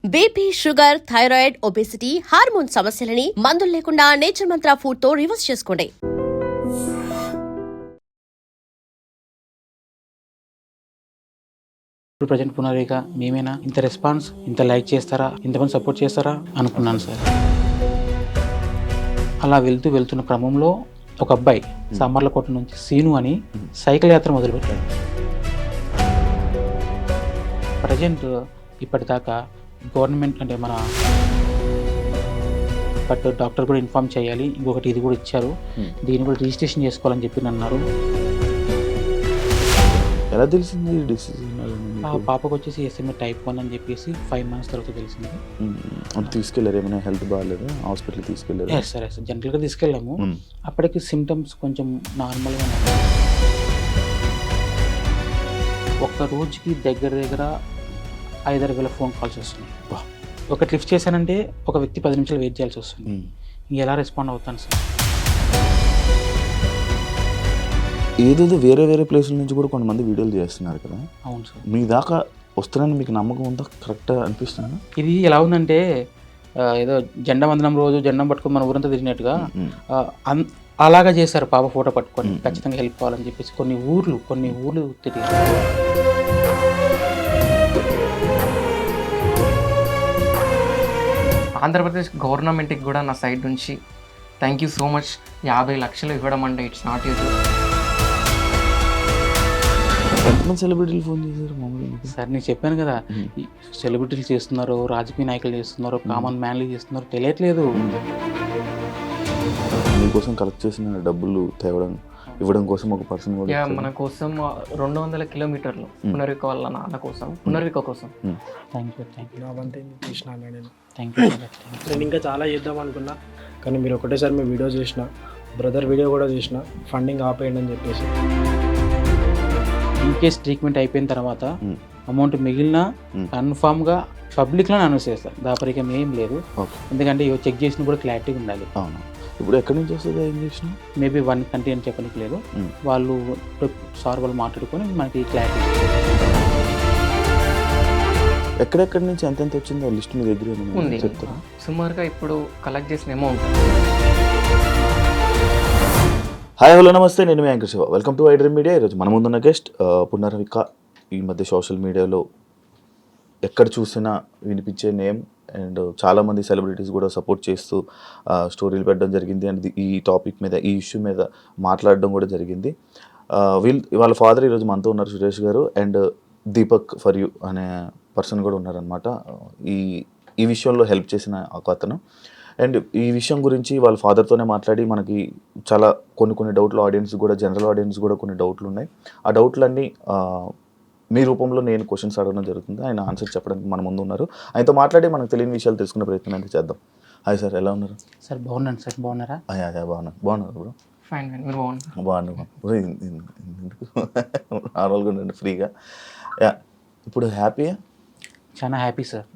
BP, sugar, thyroid, obesity, hormone సమస్యలని మందులు లేకుండా నేచర్ మంత్ర ఫుడ్ తో రివర్స్ చేసుకోండి. ఇప్పుడు ప్రజెంట్ పునరేక మేమేనా ఇంత రెస్పాన్స్ ఇంత లైక్ చేస్తారా ఇంతమంది సపోర్ట్ చేస్తారా అనుకున్నాను సార్. అలా వెళ్తున్న క్రమంలో ఒక అబ్బాయి సామర్లకోట నుంచి సీను అని సైకిల్ యాత్ర మొదలుపెట్టాడు. ప్రజెంట్ ఇప్పటిదాకా గవర్నమెంట్ అంటే మన బట్ డాక్టర్ కూడా ఇన్ఫార్మ్ చేయాలి, ఇంకొకటి ఇది కూడా ఇచ్చారు, దీన్ని కూడా రిజిస్ట్రేషన్ చేసుకోవాలని చెప్పి అన్నారు. ఎలా తెలిసింది డిసిజన్? ఆ పాపకు వచ్చేసి SMA type 1 అని చెప్పేసి 5 months తర్వాత తెలిసింది. తీసుకెళ్ళారు, ఏమైనా హెల్త్ బాగాలేదు హాస్పిటల్ తీసుకెళ్ళారు? సరే జనరల్గా తీసుకెళ్ళాము. అప్పటికి సిమ్టమ్స్ కొంచెం నార్మల్గా ఉన్నాయి. ఒక్క రోజుకి దగ్గర 5-6 వేల ఫోన్ కాల్స్ వస్తున్నాయి. ఒకటి లిఫ్ట్ చేశానంటే ఒక వ్యక్తి 10 నిమిషాలు వెయిట్ చేయాల్సి వస్తుంది. ఎలా రెస్పాండ్ అవుతాను సార్? ఏదేదో వేరే ప్లేసుల నుంచి కూడా కొంతమంది వీడియోలు చేస్తున్నారు కదా. అవును సార్. మీ దాకా వస్తున్నాయని మీకు నమ్మకం ఉందా? కరెక్ట్గా అనిపిస్తుందా? ఇది ఎలా ఉందంటే ఏదో జెండా వందనం రోజు జెండా పట్టుకొని మన ఊరంతా తిరిగినట్టుగా అలాగా చేశారు. పాప ఫోటో పట్టుకొని ఖచ్చితంగా హెల్ప్ కావాలని చెప్పేసి కొన్ని ఊర్లు తిరిగారు. ఆంధ్రప్రదేశ్ గవర్నమెంట్కి కూడా నా సైడ్ నుంచి థ్యాంక్ యూ సో మచ్. 50 లక్షలు ఇవ్వడం అంటే ఇట్స్ నాట్ యూజువల్. ఎంతమంది సెలబ్రిటీలు ఫోన్ చేశారు మామూలుగా? సార్ నేను చెప్పాను కదా, ఈ సెలబ్రిటీలు చేస్తున్నారు, రాజకీయ నాయకులు చేస్తున్నారు, కామన్ మ్యాన్లు చేస్తున్నారు, తెలియట్లేదు. మీకోసం కలెక్ట్ చేసిన డబ్బులు ఇవ్వడం కోసం ఒక పర్సన్ కూడా మన కోసం 200 కిలోమీటర్లు పునర్విక వాళ్ళ నాన్న కోసం, పునర్విక కోసం. థ్యాంక్ యూ నా వంతే చేసిన నేను. Thank you. నేను ఇంకా చాలా చేద్దాం అనుకున్నా, కానీ మీరు ఒకటేసారి మీ వీడియో చేసిన, బ్రదర్ వీడియో కూడా చేసిన, ఫండింగ్ ఆపేయండి అని చెప్పేసి. ఇన్కేస్ ట్రీట్మెంట్ అయిపోయిన తర్వాత అమౌంట్ మిగిలిన కన్ఫామ్గా పబ్లిక్లో అనౌన్స్ చేస్తారు. దాపరికం ఏం లేదు, ఎందుకంటే చెక్ చేసిన కూడా క్లారిటీ ఉండాలి. అవును. ఇప్పుడు ఎక్కడి నుంచి వస్తుంది ఇంజక్షన్? మేబీ 1 కంట్రీ అని చెప్పడానికి లేదు, వాళ్ళు మాట్లాడుకొని మనకి క్లారిటీ. ఎక్కడెక్కడి నుంచి ఎంతెంత వచ్చిందో లిస్ట్ మీ దగ్గర ఉంది. చెప్తారా? సుమారుగా ఇప్పుడు కలెక్ట్ చేసిన అమౌంట్. హాయ్ హలో నమస్తే, నేను మీ anchor Shiva. Welcome to iDream Media. ఈరోజు మన ముందున్న గెస్ట్ పునర్విక. ఈ మధ్య సోషల్ మీడియాలో ఎక్కడ చూసినా వినిపించే నేమ్, అండ్ చాలామంది సెలబ్రిటీస్ కూడా సపోర్ట్ చేస్తూ స్టోరీలు పెట్టడం జరిగింది. అండ్ ఈ టాపిక్ మీద, ఈ ఇష్యూ మీద మాట్లాడడం కూడా జరిగింది. వాళ్ళ ఫాదర్ ఈరోజు మనతో ఉన్నారు, సురేష్ గారు. అండ్ దీపక్ ఫర్ యూ అనే పర్సన్ కూడా ఉన్నారనమాట, ఈ విషయంలో హెల్ప్ చేసిన ఒక అతను. అండ్ ఈ విషయం గురించి వాళ్ళ ఫాదర్తోనే మాట్లాడి మనకి చాలా కొన్ని డౌట్లు, ఆడియన్స్ కూడా, జనరల్ ఆడియన్స్ కూడా కొన్ని డౌట్లు ఉన్నాయి. ఆ డౌట్లన్నీ మీ రూపంలో నేను క్వశ్చన్స్ అడగడం జరుగుతుంది. ఆయన ఆన్సర్ చెప్పడానికి మన ముందు ఉన్నారు. ఆయనతో మాట్లాడి మనకు తెలియని విషయాలు తెలుసుకునే ప్రయత్నం అయితే చేద్దాం. హాయ్ సార్, ఎలా ఉన్నారు? సార్ బాగున్నాను సార్, బాగున్నారా? బాగున్నారు బ్రో. ఫైన్, మీరు బాగున్నారు? ఎందుకు నార్మల్గా ఉండండి, ఫ్రీగా. ఇప్పుడు హ్యాపీయా? చాలా హ్యాపీ సార్,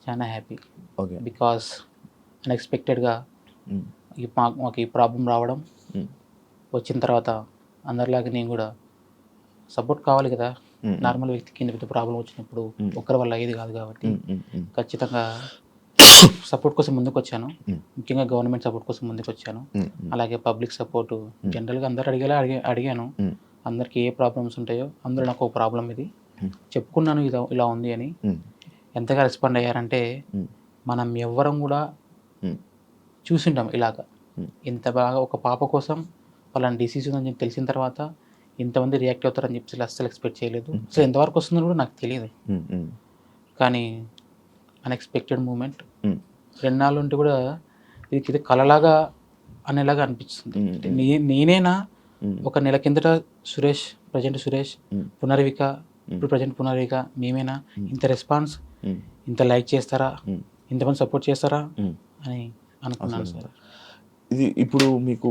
చాలా హ్యాపీ. ఓకే. బికాస్ అన్ఎక్స్పెక్టెడ్గా మాకు ఈ ప్రాబ్లం రావడం, వచ్చిన తర్వాత అందరిలాగా నేను కూడా సపోర్ట్ కావాలి కదా. నార్మల్ వ్యక్తికి ఇంత పెద్ద ప్రాబ్లం వచ్చినప్పుడు ఒక్కరి వల్ల అయ్యేది కాదు కాబట్టి ఖచ్చితంగా సపోర్ట్ కోసం ముందుకు వచ్చాను. ముఖ్యంగా గవర్నమెంట్ సపోర్ట్ కోసం ముందుకు వచ్చాను. అలాగే పబ్లిక్ సపోర్ట్ జనరల్గా అందరు అడిగాను. అందరికీ ఏ ప్రాబ్లమ్స్ ఉంటాయో అందరూ నాకు ఒక ప్రాబ్లం ఇది చెప్పుకున్నాను, ఇలా ఉంది అని. ఎంతగా రెస్పాండ్ అయ్యారంటే మనం ఎవ్వరం కూడా చూసింటాం ఇలాగా. ఇంత బాగా ఒక పాప కోసం వాళ్ళని డిసీజ్ ఉందని చెప్పి తెలిసిన తర్వాత ఇంతమంది రియాక్ట్ అవుతారని చెప్పి అస్సలు ఎక్స్పెక్ట్ చేయలేదు. అసలు ఎంతవరకు వస్తుందని కూడా నాకు తెలియదు. కానీ అన్ఎక్స్పెక్టెడ్ మూమెంట్. 2 నాళ్ళు ఉంటే కూడా ఇది కలలాగా అనేలాగా అనిపిస్తుంది. నేనేనా ఒక నెల కిందట ప్రజెంట్ సురేష్, పునర్విక, ఇప్పుడు ప్రజెంట్ పునర్విక మేమేనా ఇంత రెస్పాన్స్ ఇంత లైక్ చేస్తారా ఇంతమంది సపోర్ట్ చేస్తారా అని అనుకున్నాను సార్. ఇది ఇప్పుడు మీకు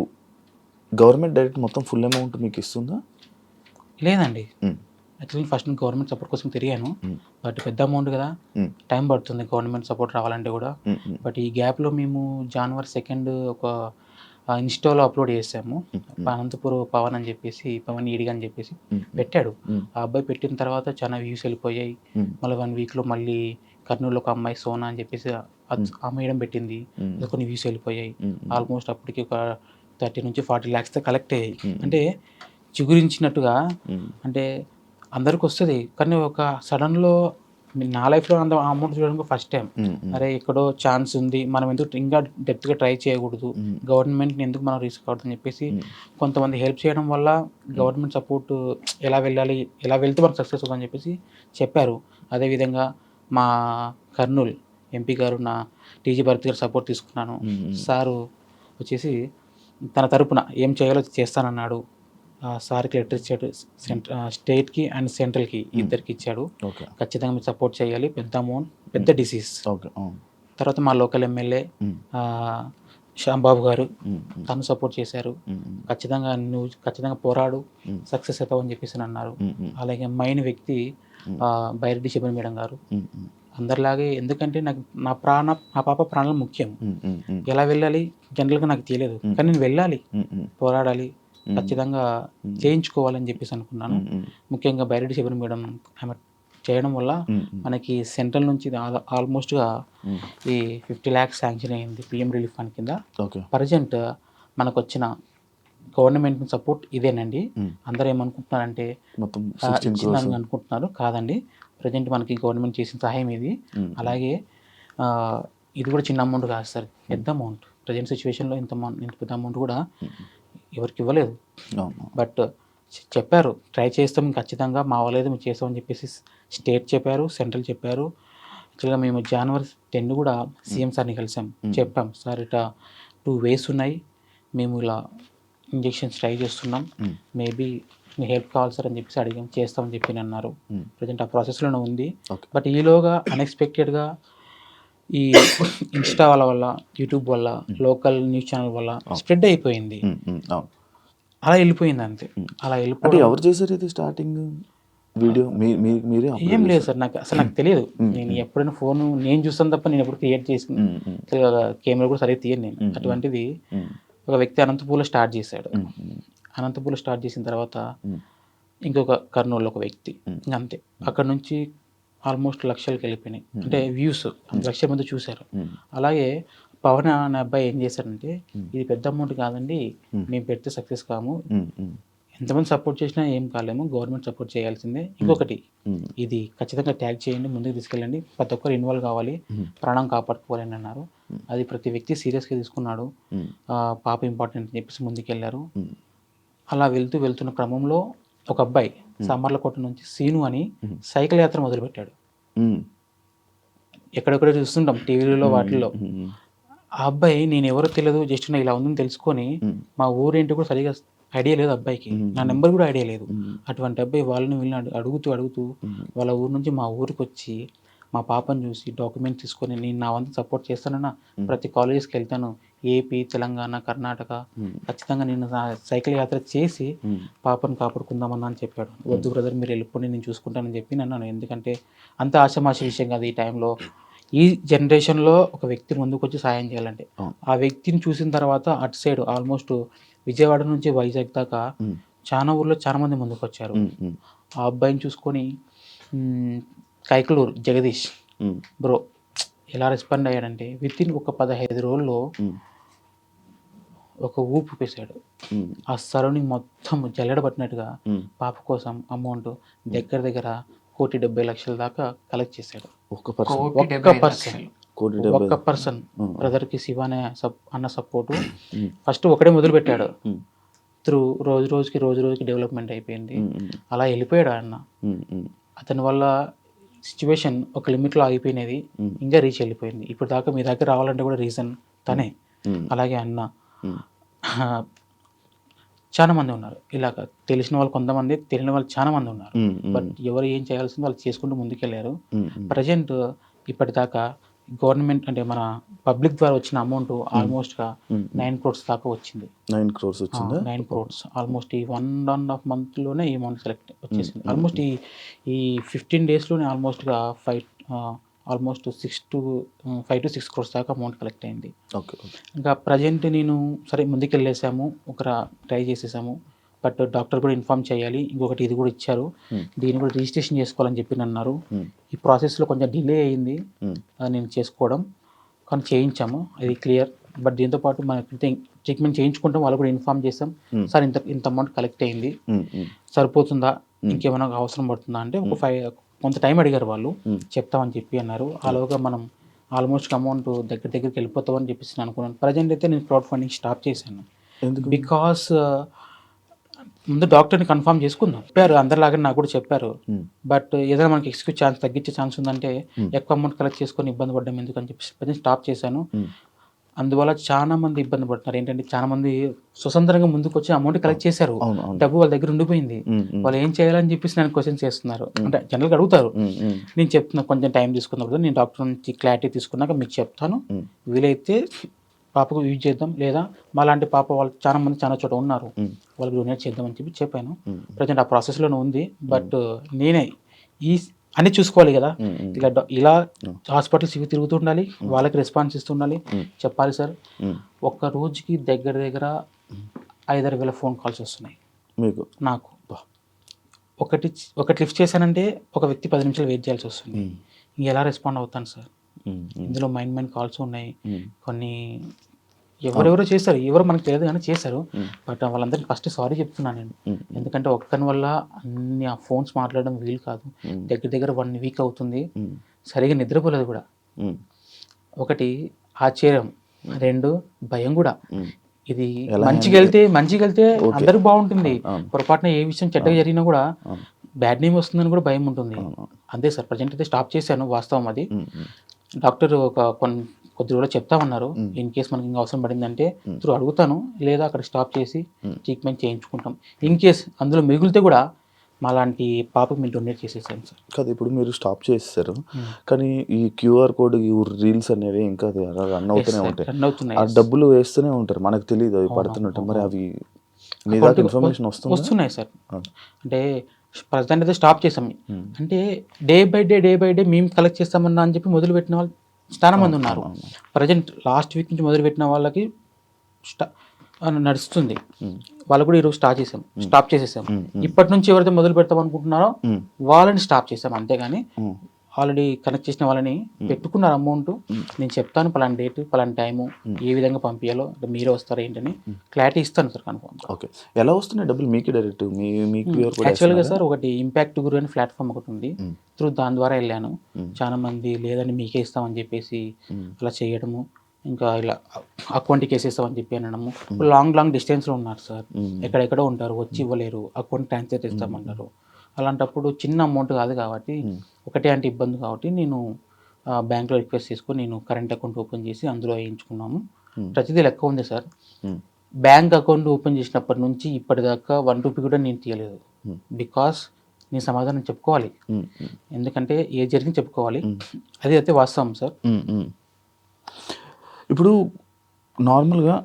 గవర్నమెంట్ డైరెక్ట్ మొత్తం ఫుల్ అమౌంట్ మీకు ఇస్తుందా? లేదండి, యాక్చువల్లీ ఫస్ట్ నేను గవర్నమెంట్ సపోర్ట్ కోసం తిరిగాను. బట్ పెద్ద అమౌంట్ కదా, టైం పడుతుంది గవర్నమెంట్ సపోర్ట్ రావాలంటే కూడా. బట్ ఈ గ్యాప్లో మేము January 2 ఒక ఇన్స్టాలో అప్లోడ్ చేసాము. అనంతపురం పవన్ అని చెప్పేసి, పవన్ ఈడిగా అని చెప్పేసి పెట్టాడు. ఆ అబ్బాయి పెట్టిన తర్వాత చాలా వ్యూస్ వెళ్ళిపోయాయి. మళ్ళీ 1 వీక్లో మళ్ళీ కర్నూలులో ఒక అమ్మాయి సోనా అని చెప్పేసి ఆ మేడం పెట్టింది, అది కొన్ని వ్యూస్ వెళ్ళిపోయాయి. ఆల్మోస్ట్ అప్పటికి ఒక 30 నుంచి 40 lakhs కలెక్ట్ అయ్యాయి. అంటే చిగురించినట్టుగా, అంటే అందరికి వస్తుంది కానీ ఒక సడన్లో నా లైఫ్లో అంత అమౌంట్ చూడడానికి ఫస్ట్ టైం. అరే ఎక్కడో ఛాన్స్ ఉంది, మనం ఎందుకు ఇంకా డెప్త్గా ట్రై చేయకూడదు, గవర్నమెంట్ని ఎందుకు మనం రిస్క్ అవుతుందని చెప్పేసి కొంతమంది హెల్ప్ చేయడం వల్ల గవర్నమెంట్ సపోర్ట్ ఎలా వెళ్ళాలి, ఎలా వెళ్తే మనకు సక్సెస్ అవుతుందని చెప్పేసి చెప్పారు. అదేవిధంగా మా కర్నూలు ఎంపీ గారు నా టీజీ భరత్ గారు సపోర్ట్ తీసుకున్నాను. సారు వచ్చేసి తన తరపున ఏం చేయాలో చేస్తానన్నాడు. సార్కి లెటర్ ఇచ్చాడు, స్టేట్కి అండ్ సెంట్రల్కి ఇద్దరికి ఇచ్చాడు. ఖచ్చితంగా మీరు సపోర్ట్ చేయాలి, పెద్ద అమౌంట్, పెద్ద డిసీజ్. తర్వాత మా లోకల్ ఎమ్మెల్యే శ్యాంబాబు గారు తను సపోర్ట్ చేశారు. నువ్వు ఖచ్చితంగా పోరాడు, సక్సెస్ అవుతావు అని చెప్పేసి అన్నారు. అలాగే మెయిన్ వ్యక్తి బైరెడ్డి శబరి మేడం గారు. అందరిలాగే, ఎందుకంటే నాకు నా పాప ప్రాణాలు ముఖ్యం. ఎలా వెళ్ళాలి జనరల్గా నాకు తెలియదు, కానీ నేను వెళ్ళాలి, పోరాడాలి, ఖచ్చితంగా చేయించుకోవాలని చెప్పేసి అనుకున్నాను. ముఖ్యంగా బైరెడ్డి శబరి మేడం ఆమె చేయడం వల్ల మనకి సెంట్రల్ నుంచి ఆల్మోస్ట్గా ఈ 50 lakhs శాంక్షన్ అయింది పిఎం రిలీఫ్ ఫండ్ కింద. ప్రజెంట్ మనకు వచ్చిన గవర్నమెంట్ సపోర్ట్ ఇదేనండి. అందరూ ఏమనుకుంటున్నారంటే ఇచ్చిందని అనుకుంటున్నారు, కాదండి. ప్రజెంట్ మనకి గవర్నమెంట్ చేసిన సహాయం ఇది. అలాగే ఇది కూడా చిన్న అమౌంట్ కాదు సార్, పెద్ద అమౌంట్. ప్రజెంట్ సిచ్యువేషన్లో ఇంత పెద్ద అమౌంట్ కూడా ఎవరికి ఇవ్వలేదు. బట్ చెప్పారు ట్రై చేస్తాం ఖచ్చితంగా, మా వాళ్ళేదో మేము చేస్తామని చెప్పేసి స్టేట్ చెప్పారు, సెంట్రల్ చెప్పారు. యాక్చువల్గా మేము January 10 కూడా సీఎం సార్ని కలిసాం. చెప్పాం, సార్ ఇట్లా 2 ways ఉన్నాయి, మేము ఇలా ఇంజెక్షన్స్ ట్రై చేస్తున్నాం, మేబీ మీ హెల్ప్ కావాలి సార్ అని చెప్పేసి అడిగాం, చేస్తామని చెప్పి అన్నారు. ప్రజెంట్ ఆ ప్రాసెస్లోనే ఉంది. బట్ ఈలోగా అన్ఎక్స్పెక్టెడ్గా ఈ ఇన్స్టా వల్ల, యూట్యూబ్ వల్ల, లోకల్ న్యూస్ ఛానల్ వల్ల స్ప్రెడ్ అయిపోయింది. అలా వెళ్ళిపోయింది అంతే. అలా వెళ్ళిపోయి ఎవరు చేశారు ఇది స్టార్టింగ్ వీడియో? మీరే? ఏం లేదు సార్, నాకు తెలియదు. నేను ఎప్పుడైనా ఫోన్ నేను చూస్తాను తప్ప నేను ఎప్పుడు క్రియేట్ చేసుకుని కెమెరా కూడా సరిగ్గా తీయను నేను. అటువంటిది ఒక వ్యక్తి అనంతపూర్లో స్టార్ట్ చేశాడు. అనంతపూర్లో స్టార్ట్ చేసిన తర్వాత ఇంకొక కర్నూలులో ఒక వ్యక్తి, అంతే. అక్కడ నుంచి ఆల్మోస్ట్ లక్షలకు వెళ్ళిపోయినాయి, అంటే వ్యూస్ 1,00,000 మంది చూశారు. అలాగే పవన్ అనే అబ్బాయి ఏం చేశాడంటే, ఇది పెద్ద అమౌంట్ కాదండి, మేము పెడితే సక్సెస్ కాము, ఎంతమంది సపోర్ట్ చేసినా ఏం కాలేము, గవర్నమెంట్ సపోర్ట్ చేయాల్సిందే. ఇంకొకటి, ఇది ఖచ్చితంగా ట్యాగ్ చేయండి, ముందుకు తీసుకెళ్ళండి, ప్రతి ఒక్కరు ఇన్వాల్వ్ కావాలి, ప్రాణం కాపాడుకోవాలని అన్నారు. అది ప్రతి వ్యక్తి సీరియస్గా తీసుకున్నాడు. పాప ఇంపార్టెంట్ అని చెప్పేసి ముందుకెళ్ళారు. అలా వెళ్తున్న క్రమంలో ఒక అబ్బాయి సామర్లకోట నుంచి సీను అని సైకిల్ యాత్ర మొదలుపెట్టాడు. ఎక్కడెక్కడ చూస్తుంటాం టీవీలలో వాటిల్లో. ఆ అబ్బాయి నేను ఎవరో తెలియదు, జస్ట్ నా ఇలా ఉందని తెలుసుకొని, మా ఊరేంటి కూడా సరిగా ఐడియా లేదు అబ్బాయికి, నా నెంబర్ కూడా ఐడియా లేదు. అటువంటి అబ్బాయి వాళ్ళని వీళ్ళని అడుగుతూ వాళ్ళ ఊరు నుంచి మా ఊరికి వచ్చి మా పాపను చూసి డాక్యుమెంట్ తీసుకొని, నేను నా వంతు సపోర్ట్ చేస్తానన్నా, ప్రతి కాలేజెస్కి వెళ్తాను, ఏపీ, తెలంగాణ, కర్ణాటక, ఖచ్చితంగా నేను సైకిల్ యాత్ర చేసి పాపను కాపాడుకుందామన్నా అని చెప్పాడు. వద్దు బ్రదర్, మీరు వెళ్ళిపోండి, నేను చూసుకుంటానని చెప్పి అన్నాను. ఎందుకంటే అంత ఆషామాషి విషయం కాదు ఈ టైంలో. ఈ జనరేషన్లో ఒక వ్యక్తి ముందుకు వచ్చి సాయం చేయాలంటే, ఆ వ్యక్తిని చూసిన తర్వాత అటు సైడ్ ఆల్మోస్ట్ విజయవాడ నుంచి వైజాగ్ దాకా చాలా ఊర్లో చాలా మంది ముందుకు వచ్చారు. ఆ అబ్బాయిని చూసుకొని కైకలూరు జగదీష్ బ్రో ఎలా రెస్పాండ్ అయ్యాడంటే, వితిన్ ఒక 15 రోజుల్లో ఒక ఊపు పేసాడు. ఆ సరౌండింగ్ మొత్తం జల్లెడ పట్టినట్టుగా పాప కోసం అమౌంట్ దగ్గర 1,70,00,000 దాకా కలెక్ట్ చేశాడు. ఒక్క పర్సన్ బ్రదర్కి శివ అన్న సపోర్టు. ఫస్ట్ ఒకటే మొదలు పెట్టాడు, త్రూ రోజు రోజుకి డెవలప్మెంట్ అయిపోయింది. అలా వెళ్ళిపోయాడు అన్న. అతని వల్ల సిచ్యువేషన్ ఒక లిమిట్లో ఆగిపోయినది, ఇంకా రీచ్ వెళ్ళిపోయింది. ఇప్పుడు దాకా మీ దగ్గర రావాలంటే కూడా రీజన్ తనే. అలాగే అన్న చాలా మంది ఉన్నారు ఇలాగ, తెలిసిన వాళ్ళు కొంతమంది, తెలియని వాళ్ళు చాలా మంది ఉన్నారు. బట్ ఎవరు ఏం చేయాల్సిందో వాళ్ళు చేసుకుంటూ ముందుకెళ్ళారు. ప్రజెంట్ ఇప్పటిదాకా గవర్నమెంట్ అంటే మన పబ్లిక్ ద్వారా వచ్చిన అమౌంట్ ఆల్మోస్ట్గా 9 crores దాకా వచ్చింది. 9 crores వచ్చింది. 9 crores ఆల్మోస్ట్ ఈ 1.5 monthలోనే ఈ అమౌంట్ సెలెక్ట్ వచ్చేసింది. ఆల్మోస్ట్ ఈ 15 daysలోనే ఆల్మోస్ట్గా 5 to 6 crores దాకా అమౌంట్ కలెక్ట్ అయింది. ఇంకా ప్రజెంట్ నేను సరే ముందుకెళ్ళేసాము, ఒక ట్రై చేసేసాము. బట్ డాక్టర్ కూడా ఇన్ఫామ్ చేయాలి, ఇంకొకటి ఇది కూడా ఇచ్చారు, దీన్ని కూడా రిజిస్ట్రేషన్ చేసుకోవాలని చెప్పి అన్నారు. ఈ ప్రాసెస్లో కొంచెం డిలే అయ్యింది నేను చేసుకోవడం, కానీ చేయించాము, అది క్లియర్. బట్ దీంతోపాటు మన ట్రీట్మెంట్ చేయించుకుంటాం, వాళ్ళు కూడా ఇన్ఫామ్ చేస్తాం, సార్ ఇంత అమౌంట్ కలెక్ట్ అయింది, సరిపోతుందా, ఇంకేమైనా అవసరం పడుతుందా అంటే కొంత టైం అడిగారు వాళ్ళు, చెప్తామని చెప్పి అన్నారు. అలాగా మనం ఆల్మోస్ట్ అమౌంట్ దగ్గరికి వెళ్ళిపోతామని చెప్పేసి నేను అనుకున్నాను. ప్రజెంట్ అయితే నేను క్రౌడ్ ఫండింగ్ స్టాప్ చేశాను. బికాస్ ముందు డాక్టర్ని కన్ఫర్మ్ చేసుకుందాం చెప్పారు, అందరిలాగా నాకు కూడా చెప్పారు. బట్ ఏదైనా మనకి ఎక్స్క్యూజ్ ఛాన్స్ తగ్గించే ఛాన్స్ ఉందంటే ఎక్కువ అమౌంట్ కలెక్ట్ చేసుకొని ఇబ్బంది పడ్డం ఎందుకు అని చెప్పేసి ప్రజెంట్ స్టాప్ చేశాను. అందువల్ల చాలా మంది ఇబ్బంది పడుతున్నారు. ఏంటంటే చాలా మంది స్వతంత్రంగా ముందుకు వచ్చి అమౌంట్ కలెక్ట్ చేశారు, డబ్బు వాళ్ళ దగ్గర ఉండిపోయింది, వాళ్ళు ఏం చేయాలని చెప్పేసి నేను క్వశ్చన్ చేస్తున్నారు, అంటే జనరల్గా అడుగుతారు. నేను చెప్తున్నా కొంచెం టైం తీసుకున్నప్పుడు నేను డాక్టర్ నుంచి క్లారిటీ తీసుకున్నాక మీకు చెప్తాను, వీలైతే పాపకు యూజ్ చేద్దాం, లేదా మాలాంటి పాప వాళ్ళు చాలా చోట ఉన్నారు, వాళ్ళకి డొనేట్ చేద్దామని చెప్పి చెప్పాను. ప్రజెంట్ ఆ ప్రాసెస్లోనే ఉంది. బట్ నేనే అన్నీ చూసుకోవాలి కదా, ఇలా హాస్పిటల్స్ ఇవి తిరుగుతుండాలి, వాళ్ళకి రెస్పాన్స్ ఇస్తుండాలి, చెప్పాలి సార్. ఒక్క రోజుకి దగ్గర 5,000 ఫోన్ కాల్స్ వస్తున్నాయి మీకు నాకు. ఒకటి లిఫ్ట్ చేశానంటే ఒక వ్యక్తి 10 నిమిషాలు వెయిట్ చేయాల్సి వస్తుంది. ఎలా రెస్పాండ్ అవుతాను సార్? ఇందులో మైండ్ కాల్స్ ఉన్నాయి, కొన్ని ఎవరెవరో చేశారు, ఎవరో మనకు తెలియదు కానీ చేశారు. బట్ వాళ్ళందరికీ ఫస్ట్ సారీ చెప్తున్నాను నేను, ఎందుకంటే ఒక్కని వల్ల అన్ని ఆ ఫోన్స్ మాట్లాడడం వీలు కాదు. దగ్గర 1 వీక్ అవుతుంది, సరిగా నిద్రపోలేదు కూడా. ఒకటి ఆశ్చర్యం, 2 భయం కూడా. ఇది మంచిగా వెళ్తే అందరికి బాగుంటుంది, పొరపాటున ఏ విషయం చెడ్డగా జరిగినా కూడా బ్యాడ్ నేమ్ వస్తుందని కూడా భయం ఉంటుంది. అంతే సార్, ప్రజెంట్ అయితే స్టాప్ చేశాను, వాస్తవం అది. డాక్టర్ కొద్ది రోజులు చెప్తామన్నారు, ఇన్ కేస్ మనకి ఇంకా అవసరం పడిందంటే త్రూ అడుగుతాను, లేదా అక్కడ స్టాప్ చేసి ట్రీట్మెంట్ చేయించుకుంటాం. ఇన్ కేస్ అందులో మిగిలితే కూడా మాలాంటి పాపకి మీరు డొనేట్ చేసేసాను సార్. కాదు, ఇప్పుడు మీరు స్టాప్ చేసేసారు, కానీ ఈ QR కోడ్, ఈ రీల్స్ అనేవి ఇంకా రన్ అవుతూనే ఉంటాయి, ఆ డబ్బులు వేస్తూనే ఉంటారు, మనకు తెలియదు అవి పడుతున్నట్టు. మరి అవి మీ దాకా ఇన్ఫర్మేషన్ వస్తున్నాయి సార్. అంటే ప్రజెంట్ అయితే స్టాప్ చేసాం, అంటే డే బై డే మేము కలెక్ట్ చేస్తామన్నా అని చెప్పి మొదలుపెట్టిన వాళ్ళు చాలా మంది ఉన్నారు. ప్రజెంట్ లాస్ట్ వీక్ నుంచి మొదలుపెట్టిన వాళ్ళకి నడుస్తుంది, వాళ్ళు కూడా ఈరోజు స్టాప్ చేసేసాం. ఇప్పటి నుంచి ఎవరైతే మొదలు పెడతాం అనుకుంటున్నారో వాళ్ళని స్టాప్ చేసాం, అంతేగాని ఆల్రెడీ కనెక్ట్ చేసిన వాళ్ళని పెట్టుకున్నారు అమౌంట్. నేను చెప్తాను పలానా డేట్ పలానా టైము, ఏ విధంగా పంపించాలో, మీరే వస్తారా ఏంటని క్లారిటీ ఇస్తాను సార్ కన్ఫర్మ్. ఓకే, ఎలా వస్తున్నాయి డబ్బులు మీకు డైరెక్ట్? యాక్చువల్గా సార్ ఒకటి ఇంపాక్ట్ గురి అని ప్లాట్ఫామ్ ఒకటి ఉంది, త్రూ దాని ద్వారా వెళ్ళాను. చాలా మంది లేదని మీకే ఇస్తామని చెప్పేసి అలా చేయడము, ఇంకా ఇలా అకౌంట్కి వేసేస్తామని చెప్పి అనడము. లాంగ్ డిస్టెన్స్లో ఉన్నారు సార్, ఎక్కడెక్కడో ఉంటారు, వచ్చి ఇవ్వలేరు, అకౌంట్ ట్రాన్స్ఫర్ చేస్తామంటారు. అలాంటప్పుడు చిన్న అమౌంట్ కాదు కాబట్టి, ఒకటే అంటే ఇబ్బంది కాబట్టి నేను బ్యాంక్లో రిక్వెస్ట్ చేసుకొని నేను కరెంట్ అకౌంట్ ఓపెన్ చేసి అందులో వేయించుకున్నాము. ప్రతిదీ లెక్క ఉంది సార్. బ్యాంక్ అకౌంట్ ఓపెన్ చేసినప్పటి నుంచి ఇప్పటిదాకా 1 రూపీ కూడా నేను తీయలేదు. బికాస్ నేను సమాధానం చెప్పుకోవాలి, ఎందుకంటే ఏ జరిగింది చెప్పుకోవాలి, అది అయితే వాస్తవం సార్. ఇప్పుడు నార్మల్గా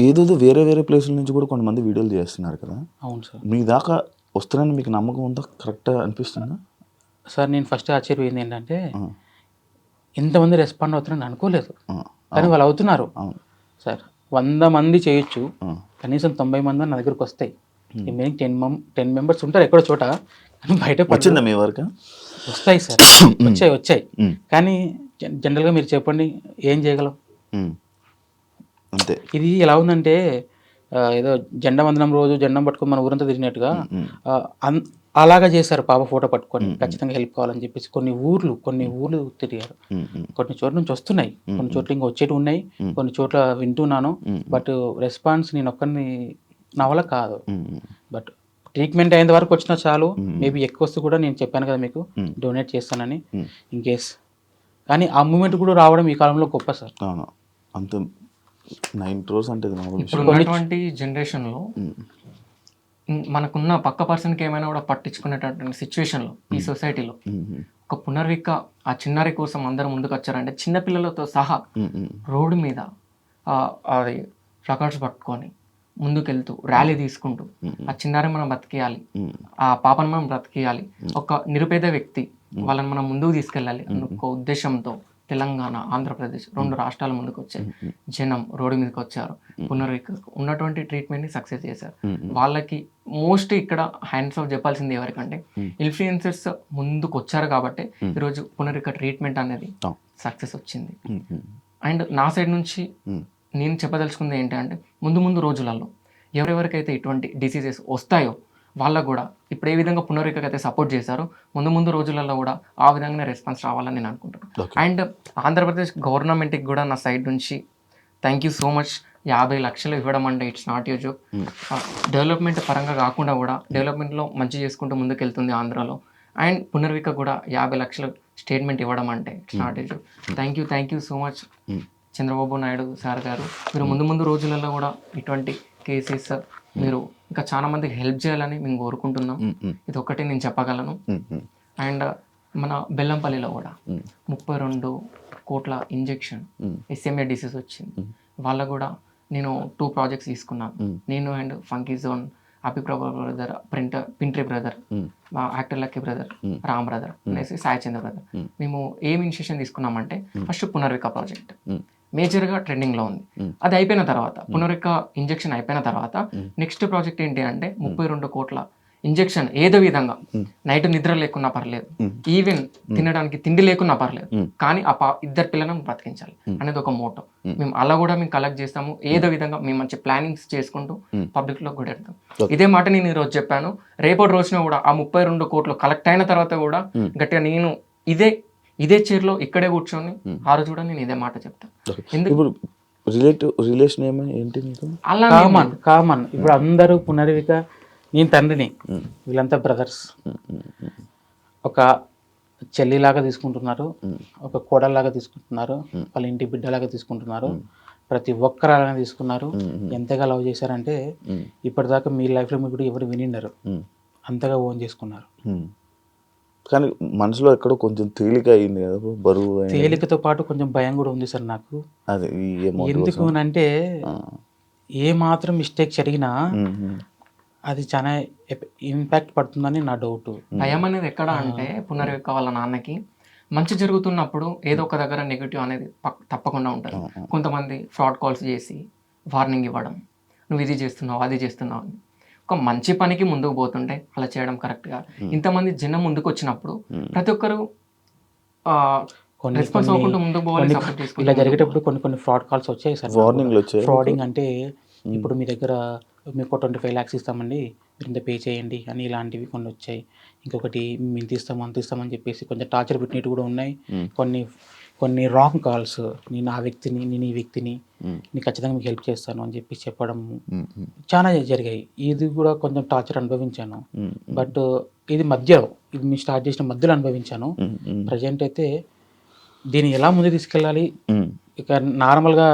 ఏదేదో వేరే ప్లేసుల నుంచి కూడా కొంతమంది వీడియోలు చేస్తున్నారు కదా. అవును సార్. మీ దాకా వస్తున్నాయని మీకు నమ్మకం ఉందా? కరెక్ట్గా అనిపిస్తుందా సార్? నేను ఫస్ట్ ఆశ్చర్యపోయింది ఏంటంటే ఇంతమంది రెస్పాండ్ అవుతున్నారని అనుకోలేదు, కానీ వాళ్ళు అవుతున్నారు సార్. 100 మంది చేయొచ్చు, కనీసం 90 మంది నా దగ్గరకు వస్తాయి. రిమైనింగ్ 10 మెంబర్స్ ఉంటారు ఎక్కడో చోట, కానీ బయట వచ్చిందా మీ వరకు? వస్తాయి సార్, వచ్చాయి. కానీ జనరల్గా మీరు చెప్పండి ఏం చేయగలం? అంతే. ఇది ఎలా ఉందంటే ఏదో జెండా వందనం రోజు జెండం పట్టుకొని మన ఊరంతా తిరిగినట్టుగా అలాగా చేశారు. పాప ఫోటో పట్టుకొని ఖచ్చితంగా హెల్ప్ కావాలని చెప్పేసి కొన్ని ఊర్లు తిరిగారు. కొన్ని చోట్ల నుంచి వస్తున్నాయి, కొన్ని చోట్ల ఇంకా వచ్చేటి ఉన్నాయి, కొన్ని చోట్ల వింటున్నాను. బట్ రెస్పాన్స్ నేను ఒక్కరిని నా వల్ల కాదు. బట్ ట్రీట్మెంట్ అయిన వరకు వచ్చినా చాలు, మేబీ ఎక్కువ వస్తే కూడా నేను చెప్పాను కదా మీకు డొనేట్ చేస్తానని, ఇన్ కేస్. కానీ ఆ మూమెంట్ కూడా రావడం ఈ కాలంలో గొప్ప సార్. అంత 9 crores అంటే ఇప్పుడు ఉన్నటువంటి జనరేషన్లో మనకున్న పక్క పర్సన్కి ఏమైనా కూడా పట్టించుకునేటటువంటి సిచ్యువేషన్లో ఈ సొసైటీలో ఒక పునర్విక ఆ చిన్నారి కోసం అందరూ ముందుకు వచ్చారంటే చిన్నపిల్లలతో సహా రోడ్డు మీద అది ప్లకార్డ్స్ పట్టుకొని ముందుకెళ్తూ ర్యాలీ తీసుకుంటూ ఆ చిన్నారి మనం బ్రతికేయాలి, ఆ పాపను మనం బ్రతికేయాలి, ఒక నిరుపేద వ్యక్తి వాళ్ళని మనం ముందుకు తీసుకెళ్ళాలి అన్న ఒక ఉద్దేశంతో తెలంగాణ, ఆంధ్రప్రదేశ్ 2 రాష్ట్రాల ముందుకు వచ్చాయి. జనం రోడ్డు మీదకి వచ్చారు. పునర్వికకు ఉన్నటువంటి ట్రీట్మెంట్ని సక్సెస్ చేశారు. వాళ్ళకి మోస్ట్ ఇక్కడ హ్యాండ్స్ ఆఫ్ చెప్పాల్సింది ఎవరికంటే ఇన్ఫ్లుయెన్సర్స్ ముందుకు వచ్చారు కాబట్టి ఈరోజు పునర్విక ట్రీట్మెంట్ అనేది సక్సెస్ వచ్చింది. అండ్ నా సైడ్ నుంచి నేను చెప్పదలుచుకుంది ఏంటంటే ముందు రోజులలో ఎవరెవరికైతే ఇటువంటి డిసీజెస్ వస్తాయో వాళ్ళకు కూడా ఇప్పుడు ఏ విధంగా పునర్వికకు అయితే సపోర్ట్ చేశారో ముందు రోజులలో కూడా ఆ విధంగానే రెస్పాన్స్ రావాలని నేను అనుకుంటున్నాను. అండ్ ఆంధ్రప్రదేశ్ గవర్నమెంట్కి కూడా నా సైడ్ నుంచి థ్యాంక్ యూ సో మచ్. 50 లక్షలు ఇవ్వడం అంటే it's not you joke. Development పరంగా కాకుండా కూడా డెవలప్మెంట్లో మంచి చేసుకుంటూ ముందుకెళ్తుంది ఆంధ్రాలో. అండ్ పునర్విక కూడా 50 లక్షలు స్టేట్మెంట్ ఇవ్వడం అంటే it's not you joke. Thank you so much Chandrababu Naidu sir గారు. మీరు ముందు రోజులలో కూడా ఇటువంటి కేసెస్ మీరు ఇంకా చాలా మందికి హెల్ప్ చేయాలని మేము కోరుకుంటున్నాం. ఇది ఒక్కటి నేను చెప్పగలను. అండ్ మన బెల్లంపల్లిలో కూడా 32 కోట్ల ఇంజెక్షన్ SMA డిసీజ్ వచ్చింది. వాళ్ళకు కూడా నేను 2 ప్రాజెక్ట్స్ తీసుకున్నాను. నేను and funky zone, Abhiprabha brother, పింట్రీ brother, actor Lucky brother, Ram brother అనేసి సాయి చంద్ర బ్రదర్. మేము ఏం ఇనిషియేషన్ తీసుకున్నామంటే ఫస్ట్ పునర్విక ప్రాజెక్ట్ మేజర్గా ట్రెండింగ్లో ఉంది. అది అయిపోయిన తర్వాత పునర్విక ఇంజెక్షన్ అయిపోయిన తర్వాత నెక్స్ట్ ప్రాజెక్ట్ ఏంటి అంటే 32 కోట్ల ఇంజెక్షన్ ఏదో విధంగా నైట్ నిద్ర లేకున్నా పర్లేదు, ఈవెన్ తినడానికి తిండి లేకున్నా పర్లేదు, కానీ ఆ 2 పిల్లలను బ్రతికించాలి అనేది ఒక మోటో. మేము అలా కూడా మేము కలెక్ట్ చేస్తాము. ఏదో విధంగా మేము మంచి ప్లానింగ్స్ చేసుకుంటూ పబ్లిక్ లో కూడా వెళ్తాం. ఇదే మాట నేను ఈ రోజు చెప్పాను. రేపటి రోజున కూడా ఆ 32 కోట్లు కలెక్ట్ అయిన తర్వాత కూడా గట్టిగా నేను ఇదే చైర్లో ఇక్కడే కూర్చొని ఆ రోజు కూడా నేను ఇదే మాట చెప్తాను. ఇప్పుడు రిలేషన్ ఏంటి మీకు? అలా కామన్ ఇప్పుడు అందరూ పునర్విక, నేను తండ్రిని, వీళ్ళంతా బ్రదర్స్. ఒక చెల్లిలాగా తీసుకుంటున్నారు, ఒక కోడల్లాగా తీసుకుంటున్నారు, వాళ్ళ ఇంటి బిడ్డలాగా తీసుకుంటున్నారు. ప్రతి ఒక్కరు అలానే తీసుకున్నారు. ఎంతగా లవ్ చేశారంటే ఇప్పటిదాకా మీ లైఫ్లో మీరు కూడా ఎవరు వినిండరు, అంతగా ఓన్ చేసుకున్నారు. కానీ మనసులో ఎక్కడో కొంచెం తేలిక అయింది కదా, బరువు. తేలికతో పాటు కొంచెం భయం కూడా ఉంది సార్ నాకు. అదే ఎందుకు అంటే ఏ మాత్రం మిస్టేక్ జరిగినా అది చాలా ఇంపాక్ట్ పడుతుందని నా డౌట్. భయం అనేది ఎక్కడ అంటే పునర్విక వాళ్ళ నాన్నకి మంచి జరుగుతున్నప్పుడు ఏదో ఒక దగ్గర నెగిటివ్ అనేది తప్పకుండా ఉంటుంది. కొంతమంది ఫ్రాడ్ కాల్స్ చేసి వార్నింగ్ ఇవ్వడం, నువ్వు ఇది చేస్తున్నావు అది చేస్తున్నావు అని. ఒక మంచి పనికి ముందుకు పోతుంటే అలా చేయడం కరెక్ట్గా. ఇంతమంది జనం ముందుకు వచ్చినప్పుడు ప్రతి ఒక్కరు రెస్పాన్స్ అవ్వకుండా ముందుకు పోవాలి. ఇలా జరిగేటప్పుడు కొన్ని ఫ్రాడ్ కాల్స్ వచ్చాయి సార్. వార్నింగ్లు వచ్చాయి. ఫ్రాడింగ్ అంటే ఇప్పుడు మీ దగ్గర మీకు 25 lakhs ఇస్తామండి, మీరు ఇంత పే చేయండి అని ఇలాంటివి కొన్ని వచ్చాయి. ఇంకొకటి మేము అంత ఇస్తామని చెప్పేసి కొంచెం టార్చర్ పెట్టినట్టు కూడా ఉన్నాయి. కొన్ని రాంగ్ కాల్స్, నేను ఆ వ్యక్తిని, నేను ఈ వ్యక్తిని, నేను ఖచ్చితంగా మీకు హెల్ప్ చేస్తాను అని చెప్పి చెప్పడం చాలా జరిగాయి. ఇది కూడా కొంచెం టార్చర్ అనుభవించాను. బట్ ఇది మేము స్టార్ట్ చేసిన మధ్యలో అనుభవించాను. ప్రజెంట్ అయితే దీన్ని ఎలా ముందు తీసుకెళ్ళాలి, ఇక నార్మల్గా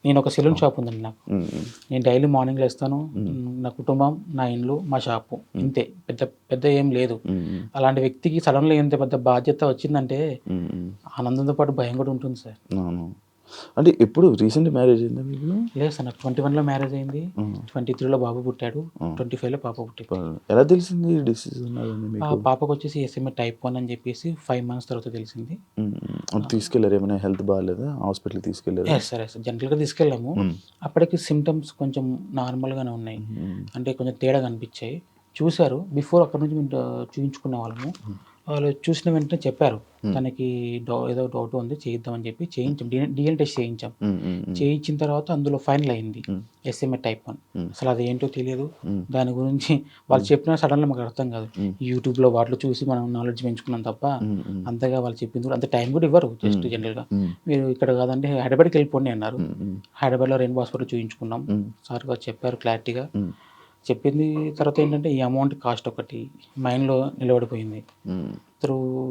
నేను ఒక సెలూన్ షాప్ ఉందండి నాకు. నేను డైలీ మార్నింగ్ లేస్తాను, నా కుటుంబం, నా ఇండ్లు, మా షాపు, ఇంతే. పెద్ద ఏం లేదు. అలాంటి వ్యక్తికి సడన్గా ఎంత పెద్ద బాధ్యత వచ్చిందంటే ఆనందంతో పాటు భయం కూడా ఉంటుంది సార్. అంటే ఎప్పుడు రీసెంట్ మ్యారేజ్ అయిందా మీకు? లేదు సార్, నాకు 21లో మ్యారేజ్ అయింది, 23లో బాబు పుట్టాడు, 25లో పాప పుట్టింది. ఎలా తెలిసింది డిసీజ్? పాపకు వచ్చేసి SMA type 1 అని చెప్పేసి 5 months తర్వాత తెలిసింది. తీసుకెళ్లారు? ఏమైనా హెల్త్ బాగాలేదా? హాస్పిటల్ తీసుకెళ్లారు? సరే సార్, జనరల్గా తీసుకెళ్ళాము. అప్పటికి సిమ్టమ్స్ కొంచెం నార్మల్గానే ఉన్నాయి, అంటే కొంచెం తేడా కనిపించాయి. చూశారు, బిఫోర్ అక్కడ నుంచి మేము చూపించుకునే వాళ్ళము. వాళ్ళు చూసిన వెంటనే చెప్పారు తనకి ఏదో డౌట్ ఉంది, చేయిద్దామని చెప్పి చేయించాం. DNA టెస్ట్ చేయించాం. చేయించిన తర్వాత అందులో ఫైనల్ అయింది SMA type 1. అసలు అది ఏంటో తెలియదు. దాని గురించి వాళ్ళు చెప్పినా సడన్గా మాకు అర్థం కాదు. యూట్యూబ్లో వాటిలో చూసి మనం నాలెడ్జ్ పెంచుకున్నాం తప్ప అంతగా వాళ్ళు చెప్పింది కూడా అంత టైం కూడా ఇవ్వరు. జస్ట్ జనరల్గా మీరు ఇక్కడ కాదంటే హైదరాబాద్కి వెళ్ళిపోండి అన్నారు. హైదరాబాద్లో రెయిన్బో హాస్పిటల్ చూపించుకున్నాం. సార్ గారు చెప్పారు క్లారిటీగా. చెప్పింది తర్వాత ఏంటంటే ఈ అమౌంట్ కాస్ట్ ఒకటి మైండ్లో నిలబడిపోయింది.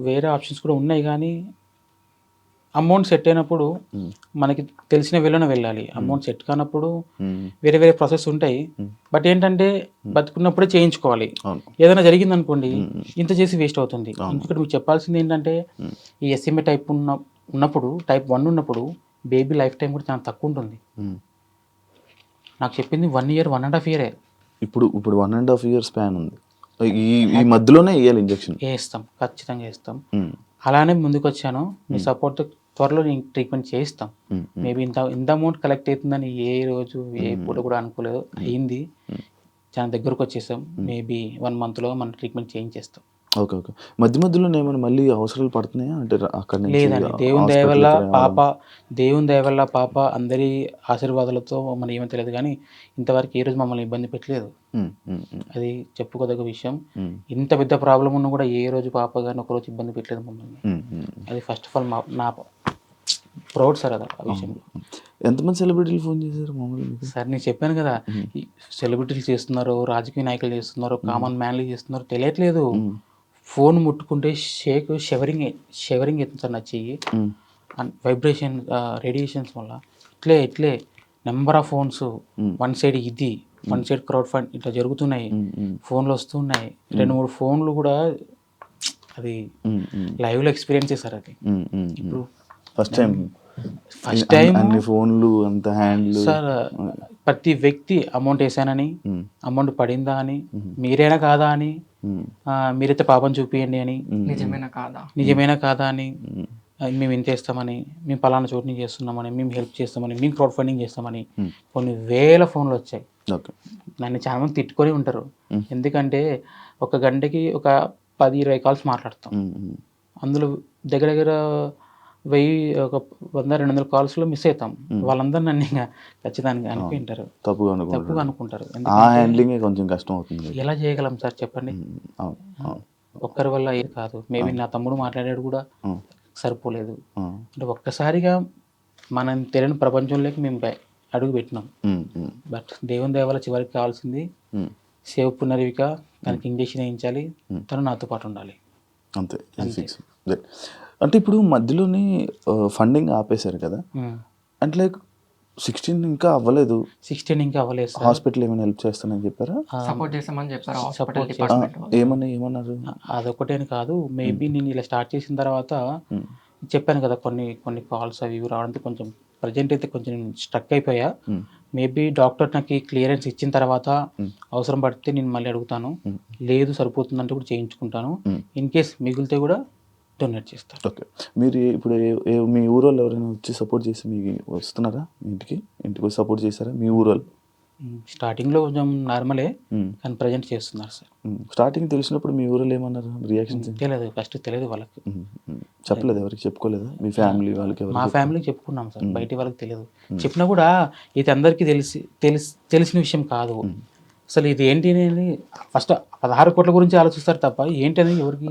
వేరే ఆప్షన్స్ కూడా ఉన్నాయి, కానీ అమౌంట్ సెట్ అయినప్పుడు మనకి తెలిసిన వేలోనే వెళ్ళాలి. అమౌంట్ సెట్ కానప్పుడు వేరే ప్రాసెస్ ఉంటాయి. బట్ ఏంటంటే బతుకున్నప్పుడే చేయించుకోవాలి. ఏదైనా జరిగింది అనుకోండి, ఇంత చేసి వేస్ట్ అవుతుంది. ఇంకొకటి మీకు చెప్పాల్సింది ఏంటంటే ఈ SMA type ఉన్నప్పుడు, type 1 ఉన్నప్పుడు బేబీ లైఫ్ టైం కూడా చాలా తక్కువ ఉంటుంది. నాకు చెప్పింది 1 year 1.5 year. ఇప్పుడు 1.5 year స్పాన్ ఉంది. ఈ మధ్యలోనే వేయాలి ఇంజెక్షన్? వేస్తాం, ఖచ్చితంగా వేస్తాం. అలానే ముందుకు వచ్చాను. మీ సపోర్ట్ త్వరలో నేను ట్రీట్మెంట్ చేయిస్తాం. మేబీ ఇంత అమౌంట్ కలెక్ట్ అవుతుందని ఏ రోజు ఏ పూట కూడా అనుకోలేదు. అయింది, చాలా దగ్గరకు వచ్చేసాం. మేబీ 1 monthలో మనం ట్రీట్మెంట్ చేయించేస్తాం. ఓకే. మధ్య మధ్యలో ఏమైనా మళ్ళీ అవసరాలు పడుతున్నాయా అంటే అక్కడ నుంచి లేదండి, దేవుని దయ వల్ల పాప అందరి ఆశీర్వాదాలతో మనం ఏమో తెలియదు, కానీ ఇంతవరకు ఏ రోజు మమ్మల్ని ఇబ్బంది పెట్టలేదు. అది చెప్పుకోదగ్గ విషయం. ఇంత పెద్ద ప్రాబ్లం ఉన్నా కూడా ఏ రోజు పాప కానీ ఒకరోజు ఇబ్బంది పెట్టలేదు మమ్మల్ని. అది ఫస్ట్ ఆఫ్ ఆల్ నా ప్రౌడ్ సార్ అది ఆ విషయంలో. ఎంతమంది సెలబ్రిటీలు ఫోన్ చేశారు మామూలుగా? సార్ నేను చెప్పాను కదా, సెలబ్రిటీలు చేస్తున్నారు, రాజకీయ నాయకులు చేస్తున్నారు, కామన్ మ్యాన్లు చేస్తున్నారు, తెలియట్లేదు. ఫోన్ ముట్టుకుంటే షెవరింగ్ అవుతుంది సార్ నా చెయ్యి. వైబ్రేషన్ రేడియేషన్స్ వల్ల ఇట్లే నెంబర్ ఆఫ్ ఫోన్స్, 1 side ఇది 1 side క్రౌడ్ ఫండ్ ఇట్లా జరుగుతున్నాయి. ఫోన్లు వస్తున్నాయి, 2-3 ఫోన్లు కూడా అది లైవ్లో ఎక్స్పీరియన్స్ చేశారు. అది ఇప్పుడు ఫస్ట్ టైం అన్ని ఫోన్లు అంత హ్యాండ్లు సార్. ప్రతి వ్యక్తి అమౌంట్ వేసానని, అమౌంట్ పడిందా అని, మీరేనా కాదా అని, మీరైతే పాపం చూపియండి అని, నిజమేనా కాదా అని, మేము ఇంత చేస్తామని, మేము పలానా చోటు నుంచి చేస్తున్నామని, మేము హెల్ప్ చేస్తామని, మేము క్రౌడ్ ఫండింగ్ చేస్తామని కొన్ని వేల ఫోన్లు వచ్చాయి. నన్ను చాలా మంది తిట్టుకొని ఉంటారు. ఎందుకంటే ఒక గంటకి ఒక 10-20 కాల్స్ మాట్లాడతాం. అందులో దగ్గర 100-200 కాల్స్లో మిస్ అవుతాం. వాళ్ళందరూ నన్ను ఇంకా ఖచ్చితంగా అనుకుంటారు, తప్పుగా అనుకుంటారు. కొంచెం కష్టం అవుతుంది. ఎలా చేయగలం సార్ చెప్పండి? ఒక్కరి వల్ల ఏది కాదు. మేబీ నా తమ్ముడు మాట్లాడాడు కూడా సరిపోలేదు. అంటే ఒక్కసారిగా మనం తెలియని ప్రపంచంలోకి మేము అడుగు పెట్టినాం. బట్ దేవుని దయ వల్ల చివరికి కావాల్సింది సేవ్ పునర్విక, తనకి ఇంజక్షన్ వేయించాలి, తను నాతో పాటు ఉండాలి, అంతే. అంటే ఇప్పుడు మధ్యలోనే ఫండింగ్ ఆపేశారు కదా, అంటే లైక్ 16 ఇంకా అవ్వలేదు. 16 ఇంకా అవ్వలేదు సార్. హాస్పిటల్ ఏమైనా హెల్ప్ చేస్తానని చెప్పారా? సపోర్ట్ చేస్తామని చెప్పారు. ఏమన్నారు? అదొకటేని కాదు, మేబీ నేను ఇలా స్టార్ట్ చేసిన తర్వాత చెప్పాను కదా, కొన్ని కాల్స్ అవి రావడంతో కొంచెం ప్రజెంట్ అయితే కొంచెం స్ట్రక్ అయిపోయా. మేబీ డాక్టర్ నాకు క్లియరెన్స్ ఇచ్చిన తర్వాత అవసరం పడితే నేను మళ్ళీ అడుగుతాను, లేదు సరిపోతుందంటే కూడా చేయించుకుంటాను. ఇన్ కేస్ మిగిలితే కూడా డొనేట్ చేస్తారు. ఓకే. మీరు ఇప్పుడు మీ ఊరు వాళ్ళు ఎవరైనా వచ్చి సపోర్ట్ చేసి మీకు వస్తున్నారా? ఇంటికి వచ్చి సపోర్ట్ చేశారా మీ ఊరు వాళ్ళు? స్టార్టింగ్లో కొంచెం నార్మలే, కానీ ప్రజెంట్ చేస్తున్నారు సార్. స్టార్టింగ్ తెలిసినప్పుడు మీ ఊరు వాళ్ళు ఏమన్నారు? రియాక్షన్స్ తెలియదు, ఫస్ట్ తెలియదు వాళ్ళకి. చెప్పలేదు, ఎవరికి చెప్పుకోలేదా? మీ ఫ్యామిలీ వాళ్ళకి? మా ఫ్యామిలీకి చెప్పుకున్నాం సార్, బయట వాళ్ళకి తెలియదు. చెప్పినా కూడా ఇది అందరికీ తెలిసిన విషయం కాదు. అసలు ఇది ఏంటి అనేది ఫస్ట్ 16 కోట్ల గురించి ఆలోచిస్తారు తప్ప ఏంటి అనేది ఎవరికి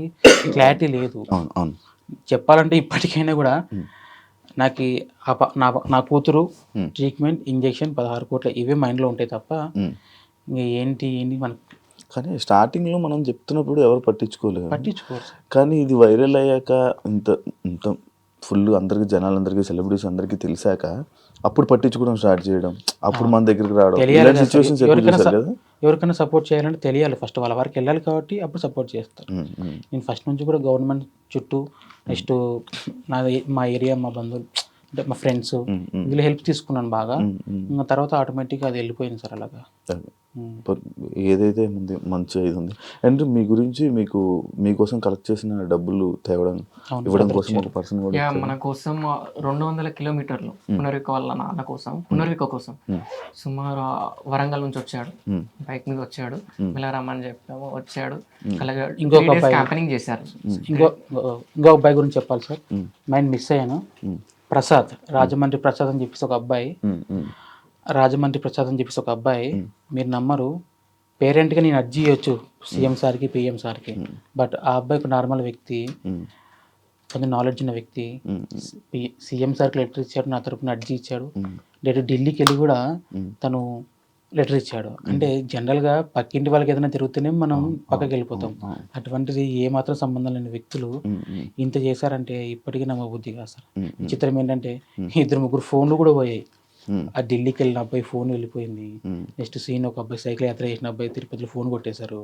క్లారిటీ లేదు. చెప్పాలంటే ఇప్పటికైనా కూడా నాకు నా కూతురు ట్రీట్మెంట్, ఇంజెక్షన్, 16 కోట్ల ఇవే మైండ్లో ఉంటాయి తప్ప ఇంకా ఏంటి మనకి. కానీ స్టార్టింగ్లో మనం చెప్తున్నప్పుడు ఎవరు పట్టించుకోరు. కానీ ఇది వైరల్ అయ్యాక ఇంత ఫుల్ అందరికి జనాలందరికీ, సెలబ్రిటీస్ అందరికీ తెలిసాక అప్పుడు పట్టించుకోవడం స్టార్ట్ చేయడం, అప్పుడు మన దగ్గరికి రావడం, ఎవరికైనా సపోర్ట్ చేయాలంటే తెలియాలి ఫస్ట్, వాళ్ళ వరకు వెళ్ళాలి కాబట్టి అప్పుడు సపోర్ట్ చేస్తారు. నేను ఫస్ట్ నుంచి కూడా గవర్నమెంట్ చుట్టూ, నెక్స్ట్ మా ఏరియా, మా బంధువులు అంటే మా ఫ్రెండ్స్ వీళ్ళు హెల్ప్ తీసుకున్నాను బాగా. ఇంకా తర్వాత ఆటోమేటిక్గా అది వెళ్ళిపోయింది సార్ అలాగా. ఏదైతే ఉంది మంచి ఇది ఉంది. అండ్ మీ గురించి మీకోసం కలెక్ట్ చేసిన డబ్బులు తేవడం, ఇవ్వడం కోసం ఒక పర్సన్ కూడా మన కోసం 200 కిలోమీటర్లు పునర్విక వాళ్ళ నాన్న కోసం, పునర్విక కోసం సుమారు వరంగల్ నుంచి వచ్చాడు, బైక్ మీద వచ్చాడు, వెళ్ళరమ్మని చెప్పాము, వచ్చాడు. అలాగే ఇంకొక క్యాంపెయినింగ్ చేశారు. ఇంకో అబ్బాయి గురించి చెప్పాలి సార్, మైండ్ మిస్ అయ్యాను. ప్రసాద్, రాజమండ్రి ప్రసాద్ అని చెప్పేసి ఒక అబ్బాయి, మీరు నమ్మరు, పేరెంట్గా నేను అర్జీ ఇవ్వచ్చు సీఎం సార్కి, పిఎం సార్కి. బట్ ఆ అబ్బాయి ఒక నార్మల్ వ్యక్తి, కొంచెం నాలెడ్జ్ ఉన్న వ్యక్తి. సీఎం సార్కి లెటర్ ఇచ్చాడు, నా తరపున అర్జీ ఇచ్చాడు. డైరెక్ట్ ఢిల్లీకి వెళ్ళి కూడా తను లెటర్ ఇచ్చాడు. అంటే జనరల్గా పక్కింటి వాళ్ళకి ఏదైనా తిరుగుతూనే మనం పక్కకి వెళ్ళిపోతాం. అటువంటిది ఏమాత్రం సంబంధం లేని వ్యక్తులు ఇంత చేశారంటే ఇప్పటికీ నమ్మబుద్ధి కాదు సార్. విచిత్రం ఏంటంటే 2-3 ఫోన్లు కూడా పోయాయి. ఆ ఢిల్లీకి వెళ్ళిన అబ్బాయి ఫోన్ వెళ్ళిపోయింది. నెక్స్ట్ సీన్ ఒక అబ్బాయి సైకిల్ యాత్ర చేసిన అబ్బాయి తిరుపతిలో ఫోన్ కొట్టేశారు.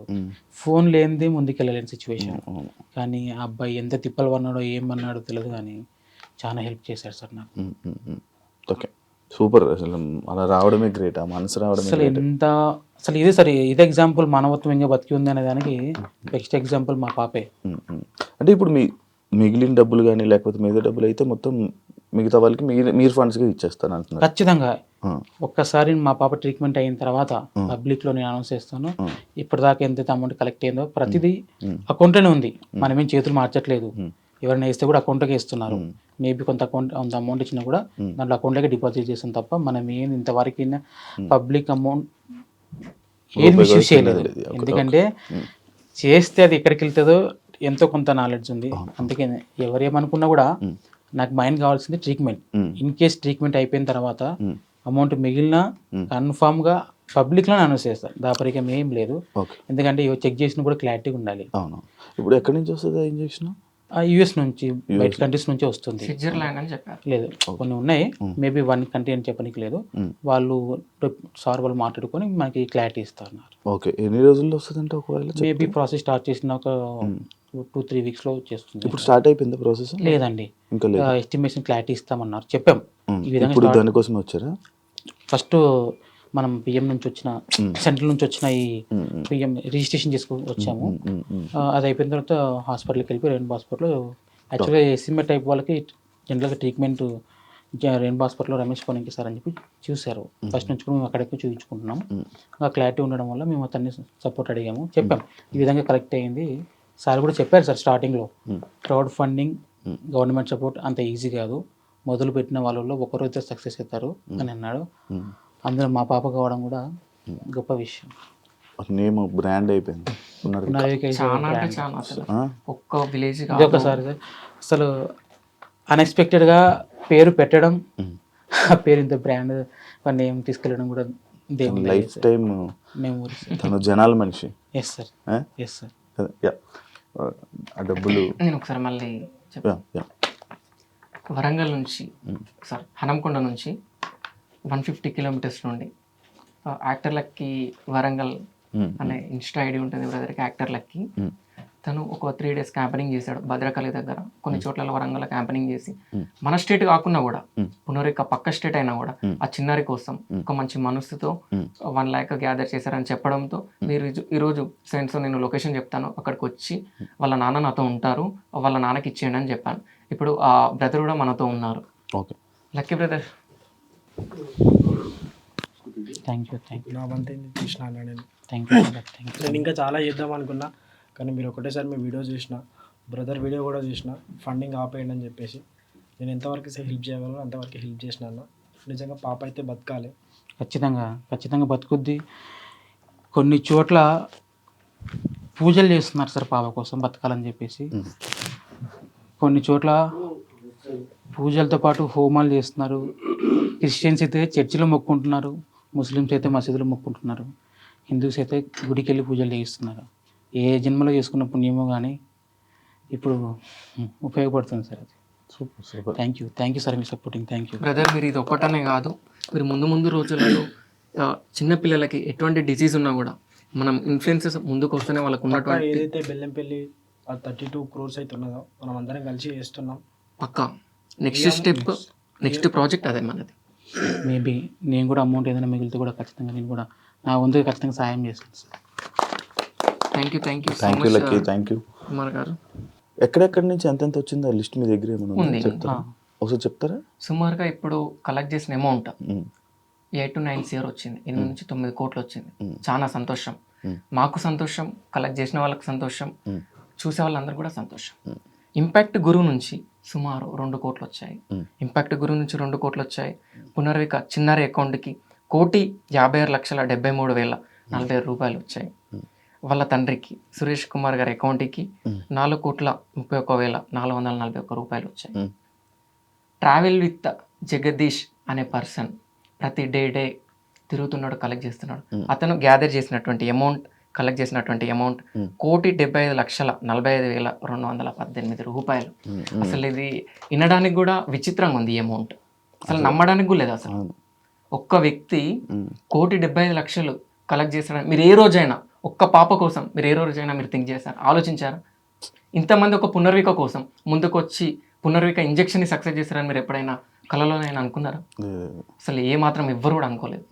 ఫోన్ లేనిదే ముందుకు వెళ్ళలేని సిచ్యువేషన్. కానీ ఆ అబ్బాయి ఎంత తిప్పలు పన్నాడో ఏమన్నాడో తెలియదు, కానీ చాలా హెల్ప్ చేశారు సార్ నాకు. Okay, super. అసలు అలా రావడమే గ్రేట్, ఆ మనసు రావడం అసలు ఇదే సార్, ఇదే ఎగ్జాంపుల్ మానవత్వం ఇంకా బతికి ఉంది అనే దానికి బెస్ట్ ఎగ్జాంపుల్ మా పాపే. అంటే ఇప్పుడు మిగిలిన డబ్బులు కానీ లేకపోతే మిగతా డబ్బులు అయితే మొత్తం మిగతా వాళ్ళకి మీరు ఫండ్స్గా ఇచ్చేస్తాను అంటున్నారు. ఖచ్చితంగా ఒక్కసారి మా పాప ట్రీట్మెంట్ అయిన తర్వాత పబ్లిక్లో నేను అనౌన్స్ చేస్తాను. ఇప్పటిదాకా ఎంత అమౌంట్ కలెక్ట్ అయిందో ప్రతిదీ అకౌంట్లోనే ఉంది. మనమేం చేతులు మార్చట్లేదు. ఎవరైనా వేస్తే కూడా అకౌంట్లోకి ఇస్తున్నారు. మేబీ కొంత అమౌంట్ ఇచ్చినా కూడా దాంట్లో అకౌంట్లోకి డిపాజిట్ చేస్తాం తప్ప మనం ఏం ఇంతవరకు పబ్లిక్ అమౌంట్ ఏది మిస్యూజ్ చేయలేదు. ఎందుకంటే చేస్తే అది ఎక్కడికి వెళ్తుందో ఎంతో కొంత నాలెడ్జ్ ఉంది. అందుకే ఎవరేమనుకున్నా కూడా నాకు మైండ్ కావాల్సింది ట్రీట్మెంట్. ఇన్ కేస్ ట్రీట్మెంట్ అయిపోయిన తర్వాత అమౌంట్ మిగిలిన కన్ఫామ్గా పబ్లిక్లో అనౌన్స్ చేస్తాను. దాపరికం ఏం లేదు. ఎందుకంటే చెక్ చేసిన కూడా క్లారిటీగా ఉండాలి. అవును. ఇప్పుడు ఎక్కడి నుంచి వస్తుంది ఇంజెక్షన్? యుఎస్ నుంచి, బయట కంట్రీస్ నుంచి వస్తుంది. స్విట్జర్లాండ్ అని చెప్పారు. లేదు, కొన్ని ఉన్నాయి. మేబీ వన్ కంట్రీ అని చెప్పడానికి లేదు. వాళ్ళు మాట్లాడుకొని మనకి క్లారిటీ ఇస్తున్నారు. ఓకే. ఎన్ని రోజుల్లో వస్తుంది అంటే ఒకవేళ? మేబీ ప్రాసెస్ స్టార్ట్ చేసిన ఒక 2-3 వీక్స్లో చేస్తుంది. ఇప్పుడు స్టార్ట్ అయిపోయింది ప్రాసెస్? లేదండి, ఇంకా లేదు. ఎస్టిమేషన్ క్లారిటీ ఇస్తామన్నారు, చెప్పాం. ఈ విధంగా ఇప్పుడు దానికోసం వచ్చారా? ఫస్ట్ మనం పిఎం నుంచి వచ్చిన సెంట్రల్ నుంచి వచ్చిన ఈ పిఎం రిజిస్ట్రేషన్ చేసుకుని వచ్చాము. అది అయిపోయిన తర్వాత హాస్పిటల్కి వెళ్ళి రెయిన్బో హాస్పిటల్, యాక్చువల్గా ఎస్ఎంఏ టైప్ వాళ్ళకి జనరల్గా ట్రీట్మెంట్ రెయిన్బో హాస్పిటల్లో రమేష్ పోనీకి సార్ అని చెప్పి చూశారు. ఫస్ట్ నుంచి కూడా మేము అక్కడికి చూపించుకుంటున్నాం. ఆ క్లారిటీ ఉండడం వల్ల మేము అతన్ని సపోర్ట్ అడిగాము, చెప్పాం ఈ విధంగా కరెక్ట్ అయ్యింది. సార్ కూడా చెప్పారు సార్ స్టార్టింగ్లో, క్రౌడ్ ఫండింగ్ గవర్నమెంట్ సపోర్ట్ అంత ఈజీ కాదు, మొదలు పెట్టిన వాళ్ళలో ఒకరు ఇద్దరు సక్సెస్ అవుతారు అని అన్నాడు. అందులో మా పాప కావడం కూడా గొప్ప విషయం. నేమ్ బ్రాండ్ అయిపోయింది. ఒక్క విలేజ్ ఒకసారి అసలు అన్ఎక్స్పెక్టెడ్గా పేరు పెట్టడం, ఆ పేరు ఇంత బ్రాండ్ నేమ్ తీసుకెళ్ళడం కూడా దేవుని లైఫ్ టైం మెమోరీ. తను జనాల మనిషి. Yes sir, yes sir. ఆ డబ్బులు నేను ఒకసారి మళ్ళీ వరంగల్ నుంచి సార్ హనంకొండ నుంచి 150 కిలోమీటర్స్ నుండి యాక్టర్ లక్కీ వరంగల్ అనే ఇన్స్టా ఐడి ఉంటుంది బ్రదర్కి, యాక్టర్ లక్కీ. తను ఒక 3 days క్యాంపెనింగ్ చేశాడు భద్రకాళి దగ్గర, కొన్ని చోట్ల వరంగల్ క్యాంపెనింగ్ చేసి మన స్టేట్ కాకుండా కూడా పునరిక పక్క స్టేట్ అయినా కూడా ఆ చిన్నారి కోసం ఒక మంచి మనసుతో 1 lakh గ్యాదర్ చేశారని చెప్పడంతో మీరు ఈరోజు ఫ్రెండ్స్ నేను లొకేషన్ చెప్తాను, అక్కడికి వచ్చి వాళ్ళ నాన్న నాతో ఉంటారు, వాళ్ళ నాన్నకి ఇచ్చేయండి అని చెప్పాను. ఇప్పుడు ఆ బ్రదర్ కూడా మనతో ఉన్నారు. Okay, lucky brother. Thank you. నా వంతు చూసిన నేను థ్యాంక్ యూ. నేను ఇంకా చాలా చేద్దాం అనుకున్నా, కానీ మీరు ఒకటేసారి మీ వీడియో చూసిన, బ్రదర్ వీడియో కూడా చూసిన, ఫండింగ్ ఆపేయండి అని చెప్పేసి నేను ఎంతవరకు హెల్ప్ చేయగలను అంతవరకు హెల్ప్ చేసిన అన్న. నిజంగా పాప అయితే బతకాలి, ఖచ్చితంగా బతుకుద్ది. కొన్ని చోట్ల పూజలు చేస్తున్నారు సార్ పాప కోసం బతకాలని చెప్పేసి. కొన్ని చోట్ల పూజలతో పాటు హోమాలు చేస్తున్నారు. క్రిస్టియన్స్ అయితే చర్చిలో మొక్కుంటున్నారు, ముస్లిమ్స్ అయితే మసీదులో మొక్కుంటున్నారు, హిందూస్ అయితే గుడికి వెళ్ళి పూజలు చేయిస్తున్నారు. ఏ జన్మలో చేసుకున్న పుణ్యమో కానీ ఇప్పుడు ఉపయోగపడుతుంది సార్ అది. Super. Thank you sir me supporting. Thank you brother. మీరు ఇది ఒక్కటనే కాదు, మీరు ముందు రోజులలో చిన్నపిల్లలకి ఎటువంటి డిసీజ్ ఉన్నా కూడా మనం ఇన్ఫ్లుయెన్సెస్ ముందుకు వస్తేనే వాళ్ళకు ఉన్నటువంటి ఏదైతే బెల్లంపల్లి 32 crores అయితే ఉన్నదో మనం అందరం కలిసి చేస్తున్నాం. పక్కా నెక్స్ట్ స్టెప్, నెక్స్ట్ ప్రాజెక్ట్ అదే మనది. మేబీ నేను కూడా అమౌంట్ ఏదైనా మిగిలితే కూడా ఖచ్చితంగా నేను కూడా నా వంతు ఖచ్చితంగా సాయం చేస్తాను sir. Thank you lucky. Thank you Kumar గారు. ఎక్కడెక్కడి నుంచి ఎంతెంత వచ్చిందో ఆ లిస్ట్ మీ దగ్గర ఏమైనా చెప్తారా? ఒకసారి చెప్తారా? సుమారుగా ఇప్పుడు కలెక్ట్ చేసిన అమౌంట్ 8 to 9 crores వచ్చింది. 8 నుంచి 9 కోట్లు వచ్చింది. చాలా సంతోషం, మాకు సంతోషం, కలెక్ట్ చేసిన వాళ్ళకి సంతోషం, చూసే వాళ్ళందరూ కూడా సంతోషం. ఇంపాక్ట్ గురువు నుంచి సుమారు 2 కోట్లు వచ్చాయి. ఇంపాక్ట్ గురువు నుంచి 2 కోట్లు వచ్చాయి. పునర్విక చిన్నారి అకౌంట్కి 1,50,73,045 రూపాయలు వచ్చాయి. వాళ్ళ తండ్రికి సురేష్ కుమార్ గారి అకౌంట్కి 4,31,441 రూపాయలు వచ్చాయి. ట్రావెల్ విత్ జగదీష్ అనే పర్సన్ ప్రతి డే తిరుగుతున్నాడు, కలెక్ట్ చేస్తున్నాడు. అతను గ్యాదర్ చేసినటువంటి అమౌంట్, కలెక్ట్ చేసినటువంటి అమౌంట్ 1,75,45,218 రూపాయలు. అసలు ఇది వినడానికి కూడా విచిత్రంగా ఉంది. ఈ అమౌంట్ అసలు నమ్మడానికి కూడా లేదు. అసలు ఒక్క వ్యక్తి 1,75,00,000 కలెక్ట్ చేస్తాడని మీరు ఏ రోజైనా, ఒక్క పాప కోసం మీరు ఏ రోజైనా మీరు థింక్ చేశారు, ఆలోచించారా? ఇంతమంది ఒక పునర్విక కోసం ముందుకొచ్చి పునర్విక ఇంజెక్షన్ని సక్సెస్ చేస్తారని మీరు ఎప్పుడైనా కళలోనైనా అనుకున్నారా? అసలు ఏ మాత్రం ఎవ్వరు కూడా అనుకోలేదు.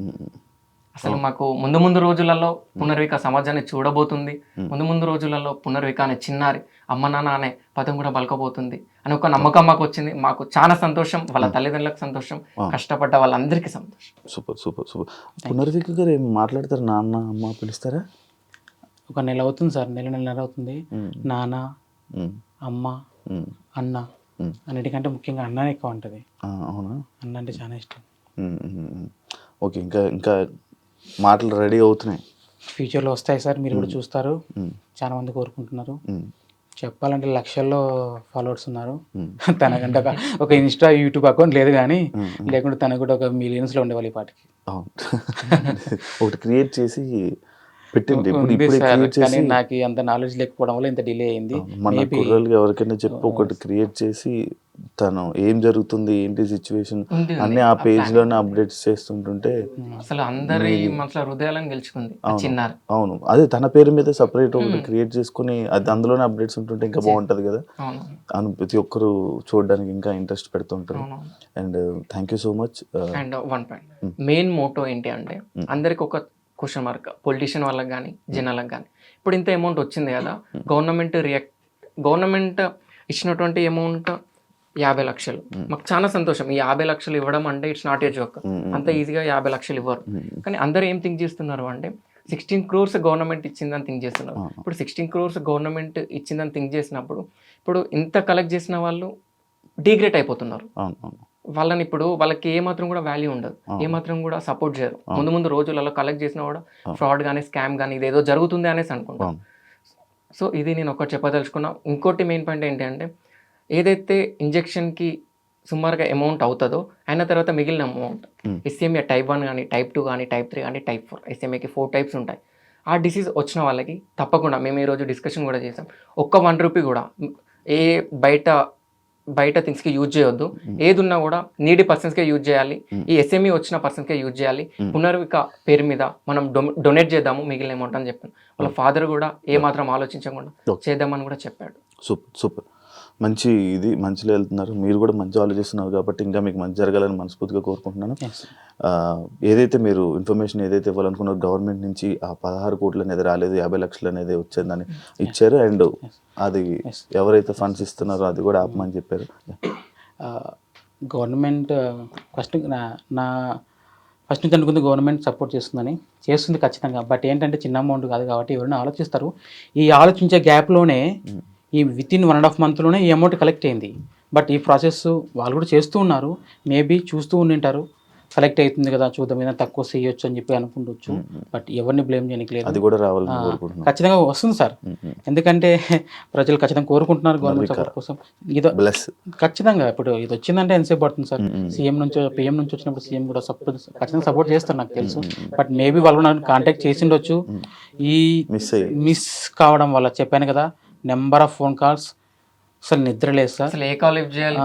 అసలు మాకు ముందు ముందు రోజులలో పునర్విక సమాజాన్ని చూడబోతుంది, ముందు ముందు రోజులలో పునర్విక అనే చిన్నారి అమ్మ నాన్న అనే పదం కూడా పలకబోతుంది అని ఒక నమ్మకం మాకు వచ్చింది. మాకు చాలా సంతోషం, వాళ్ళ తల్లిదండ్రులకు సంతోషం, కష్టపడ్డ వాళ్ళందరికీ సంతోషం. Super super super. పునర్విక గారు ఏం మాట్లాడతారు? నాన్న అమ్మ పిలుస్తారా? ఒక నెల అవుతుంది సార్, నెల అవుతుంది. నాన్న, అమ్మ, అన్న, అన్నిటికంటే ముఖ్యంగా అన్ననే ఎక్కువ ఉంటుంది. అవునా? అన్న అంటే చాలా ఇష్టం. ఓకే, ఇంకా ఇంకా మాటలు రెడీ అవుతున్నాయి, ఫ్యూచర్లో వస్తాయి సార్, మీరు కూడా చూస్తారు. చాలా మంది కోరుకుంటున్నారు. చెప్పాలంటే లక్షల్లో ఫాలోవర్స్ ఉన్నారు. తనకంటే ఒక ఇన్స్టా యూట్యూబ్ అకౌంట్ లేదు, కానీ లేకుంటే తనకు కూడా ఒక మిలియన్స్లో ఉండేవాళ్ళు ఈ పాటికి. ఒకటి క్రియేట్ చేసి పెట్టింది. కానీ నాకు అంత నాలెడ్జ్ లేకపోవడం వల్ల ఇంత డిలే అయింది. మన కుర్రలు ఎవరికైనా చెప్పి ఒకటి క్రియేట్ చేసి తను ఏం జరుగుతుంది ఏంటి సిచ్యువేషన్ అన్ని ఆ పేజ్ లోనే అప్డేట్స్ చేస్తుంటుంటే అసలు అందరి మనసులో హృదయాలను గెలుచుకుంది చిన్నారు. అవును, అదే తన పేరు మీద సపరేట్ ఒకటి క్రియేట్ చేసుకుని అది అందులోనే అప్డేట్స్ ఉంటుంటే ఇంకా బాగుంటది కదా. అవును, ప్రతి ఒక్కరు చూడడానికి ఇంకా ఇంట్రెస్ట్ పెడుతుంటారు. And thank you so much. And one point main motto ఏంటి అంటే అందరికి ఒక క్వశ్చన్ మార్క్, పొలిటీషియన్ వాళ్ళకి కానీ జనాలకు కానీ. ఇప్పుడు ఇంత అమౌంట్ వచ్చింది కదా, గవర్నమెంట్ ఇచ్చినటువంటి అమౌంట్ 50 లక్షలు, మాకు చాలా సంతోషం. ఈ 50 లక్షలు ఇవ్వడం అంటే ఇట్స్ నాట్ ఏ జోక్. అంత ఈజీగా 50 లక్షలు ఇవ్వరు. కానీ అందరూ ఏం థింక్ చేస్తున్నారు అంటే 16 crores గవర్నమెంట్ ఇచ్చిందని థింక్ చేస్తున్నారు. ఇప్పుడు 16 crores గవర్నమెంట్ ఇచ్చిందని థింక్ చేసినప్పుడు ఇప్పుడు ఇంత కలెక్ట్ చేసిన వాళ్ళు డీగ్రేడ్ అయిపోతున్నారు. వాళ్ళని ఇప్పుడు వాళ్ళకి ఏమాత్రం కూడా వాల్యూ ఉండదు, ఏమాత్రం కూడా సపోర్ట్ చేయరు. ముందు ముందు రోజులలో కలెక్ట్ చేసినా కూడా ఫ్రాడ్ కానీ స్కామ్ కానీ ఇదేదో జరుగుతుంది అనేసి అనుకుంటాం. సో ఇది నేను ఒకటి చెప్పదలుచుకున్నా. ఇంకోటి మెయిన్ పాయింట్ ఏంటి అంటే ఏదైతే ఇంజెక్షన్కి సుమారుగా అమౌంట్ అవుతుందో అయిన తర్వాత మిగిలిన అమౌంట్ ఎస్ఎంఏ టైప్ 1 కానీ టైప్ 2 కానీ టైప్ 3 కానీ టైప్ 4, ఎస్ఎంఏకి 4 types ఉంటాయి. ఆ డిసీజ్ వచ్చిన వాళ్ళకి తప్పకుండా మేము ఈరోజు డిస్కషన్ కూడా చేసాం, ఒక్క 1 రూపీ కూడా ఏ బయట థింగ్స్కి యూజ్ చేయొద్దు. ఏది ఉన్నా కూడా నీడీ పర్సన్స్కే యూజ్ చేయాలి, ఈ ఎస్ఎంఈ వచ్చిన పర్సన్స్కే యూజ్ చేయాలి. పునర్విక పేరు మీద మనం డొనేట్ చేద్దాము మిగిలిన అమౌంట్ అని చెప్పాను. వాళ్ళ ఫాదర్ కూడా ఏమాత్రం ఆలోచించకుండా చేద్దామని కూడా చెప్పాడు. సూపర్ సూపర్, మంచి ఇది మంచిలో వెళ్తున్నారు. మీరు కూడా మంచి ఆలోచిస్తున్నారు కాబట్టి ఇంకా మీకు మంచి జరగాలని మనస్ఫూర్తిగా కోరుకుంటున్నాను. ఏదైతే మీరు ఇన్ఫర్మేషన్ ఏదైతే ఇవ్వాలనుకున్నారో గవర్నమెంట్ నుంచి ఆ 16 కోట్లు అనేది రాలేదు, 50 లక్షలు అనేది వచ్చిందని ఇచ్చారు. అండ్ అది ఎవరైతే ఫండ్స్ ఇస్తున్నారో అది కూడా ఆపమని చెప్పారు. గవర్నమెంట్ ఫస్ట్ నుంచి అనుకుంది గవర్నమెంట్ సపోర్ట్ చేస్తుంది ఖచ్చితంగా. బట్ ఏంటంటే చిన్న అమౌంట్ కాదు కాబట్టి ఎవరైనా ఆలోచిస్తారు. ఈ ఆలోచించే గ్యాప్లోనే ఈ వితిన్ 1.5 monthలోనే ఈ అమౌంట్ కలెక్ట్ అయింది. బట్ ఈ ప్రాసెస్ వాళ్ళు కూడా చేస్తూ ఉన్నారు, మేబీ చూస్తూ ఉండింటారు. కలెక్ట్ అవుతుంది కదా చూద్దాం, ఏదైనా తక్కువ చేయొచ్చు అని చెప్పి అనుకుంటొచ్చు. బట్ ఎవరిని బ్లేమ్ చేయడానికి లేదు, అది కూడా రావాలని కోరుకుంటున్నాను. ఖచ్చితంగా వస్తుంది సార్, ఎందుకంటే ప్రజలు ఖచ్చితంగా కోరుకుంటున్నారు గవర్నమెంట్ సపోర్ట్ కోసం. ఇది ఖచ్చితంగా ఇప్పుడు ఇది వచ్చిందంటే ఎంతసేపు పడుతుంది సార్. పిఎం నుంచి వచ్చినప్పుడు సీఎం కూడా ఖచ్చితంగా సపోర్ట్ చేస్తారు నాకు తెలుసు. బట్ మేబీ వాళ్ళు నన్ను కాంటాక్ట్ చేసిండొచ్చు. ఈ మిస్ కావడం వల్ల చెప్పాను కదా, నెంబర్ ఆఫ్ ఫోన్ కాల్స్, అసలు నిద్ర లేదు సార్. అసలు ఏ కాల్ లిఫ్ట్ చేయాలి.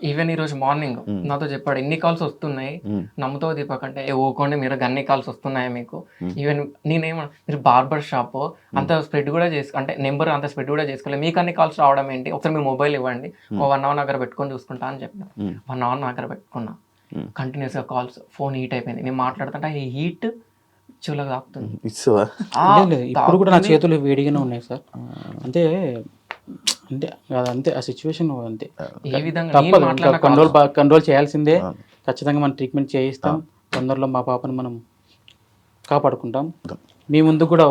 ఈవెన్ ఈ రోజు మార్నింగ్ నాతో చెప్పాడు ఎన్ని కాల్స్ వస్తున్నాయి, నమ్ముతో దీపకంటే ఊకోండి మీరు అన్ని కాల్స్ వస్తున్నాయి మీకు. ఈవెన్ నేనేమన్నా మీరు బార్బర్ షాప్ అంత స్ప్రెడ్ కూడా అంటే నెంబర్ అంత స్ప్రెడ్ కూడా చేసుకోలేదు, మీకు అన్ని కాల్స్ రావడం ఏంటి, ఒకసారి మీ మొబైల్ ఇవ్వండి, 1 hour దగ్గర పెట్టుకొని చూసుకుంటా అని చెప్పిన. 1 hour దగ్గర పెట్టుకున్నా, కంటిన్యూస్గా కాల్స్, ఫోన్ హీట్ అయిపోయింది. నేను మాట్లాడుతుంటే ఈ హీట్ చెవులకు తాకుతుంది. ఇప్పుడు కూడా నా చేతులు వేడిగానే ఉన్నాయి సార్. అంటే అంతే ఆ సిచ్యువేషన్ అంతే. ఏ విధంగా తప్పదు, కంట్రోల్ చేయాల్సిందే. ఖచ్చితంగా మనం ట్రీట్మెంట్ చేయిస్తాం. తొందరలో మా పాపను మనం కాపాడుకుంటాం. మీ ముందు కూడా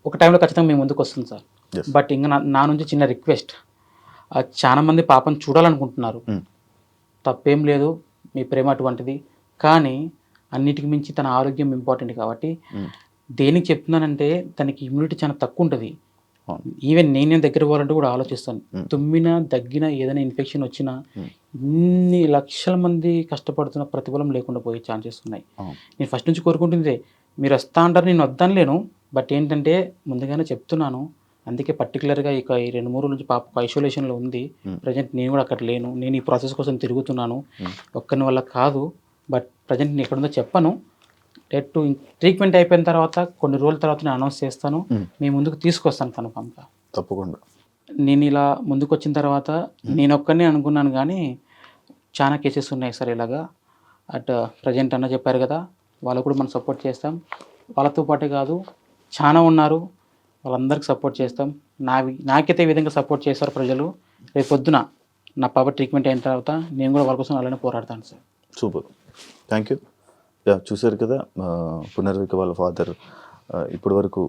ఒక టైంలో ఖచ్చితంగా మీ ముందుకు వస్తుంది సార్. బట్ ఇంకా నా నుంచి చిన్న రిక్వెస్ట్, చాలా మంది పాపను చూడాలనుకుంటున్నారు, తప్పేం లేదు, మీ ప్రేమ అటువంటిది. కానీ అన్నిటికి మించి తన ఆరోగ్యం ఇంపార్టెంట్ కాబట్టి దేనికి చెప్తున్నానంటే తనకి ఇమ్యూనిటీ చాలా తక్కువ ఉంటుంది. ఈవెన్ నేను దగ్గర పోవాలంటే కూడా ఆలోచిస్తాను. తుమ్మినా దగ్గిన ఏదైనా ఇన్ఫెక్షన్ వచ్చినా ఇన్ని లక్షల మంది కష్టపడుతున్న ప్రతిఫలం లేకుండా పోయే ఛాన్సెస్ ఉన్నాయి. నేను ఫస్ట్ నుంచి కోరుకుంటుంది మీరు వస్తా అంటారు, నేను వద్దనలేను. బట్ ఏంటంటే ముందుగానే చెప్తున్నాను. అందుకే పర్టికులర్గా ఇక ఈ 2-3 రోజుల నుంచి పాప ఐసోలేషన్లో ఉంది. ప్రజెంట్ నేను కూడా అక్కడ లేను, నేను ఈ ప్రాసెస్ కోసం తిరుగుతున్నాను. ఒక్కని వల్ల కాదు. బట్ ప్రజెంట్ నేను ఎక్కడుందో చెప్పను. ట్రీట్మెంట్ అయిపోయిన తర్వాత కొన్ని రోజుల తర్వాత నేను అనౌన్స్ చేస్తాను, మీ ముందుకు తీసుకొస్తాను కన్ఫామ్గా, తప్పకుండా. నేను ఇలా ముందుకు వచ్చిన తర్వాత నేను ఒక్కనే అనుకున్నాను, కానీ చాలా కేసెస్ ఉన్నాయి సార్ ఇలాగా. ప్రజెంట్ అన్న చెప్పారు కదా, వాళ్ళు కూడా మనం సపోర్ట్ చేస్తాం. వాళ్ళతో పాటే కాదు చాలా ఉన్నారు, వాళ్ళందరికీ సపోర్ట్ చేస్తాం. నాకైతే ఈ విధంగా సపోర్ట్ చేస్తారు ప్రజలు. రేపు పొద్దున నా పాప ట్రీట్మెంట్ అయిన తర్వాత నేను కూడా వాళ్ళ కోసం అలానే పోరాడతాను సార్. Super, thank you. చూసారు కదా పునర్విక వాళ్ళ ఫాదర్ ఇప్పటి వరకు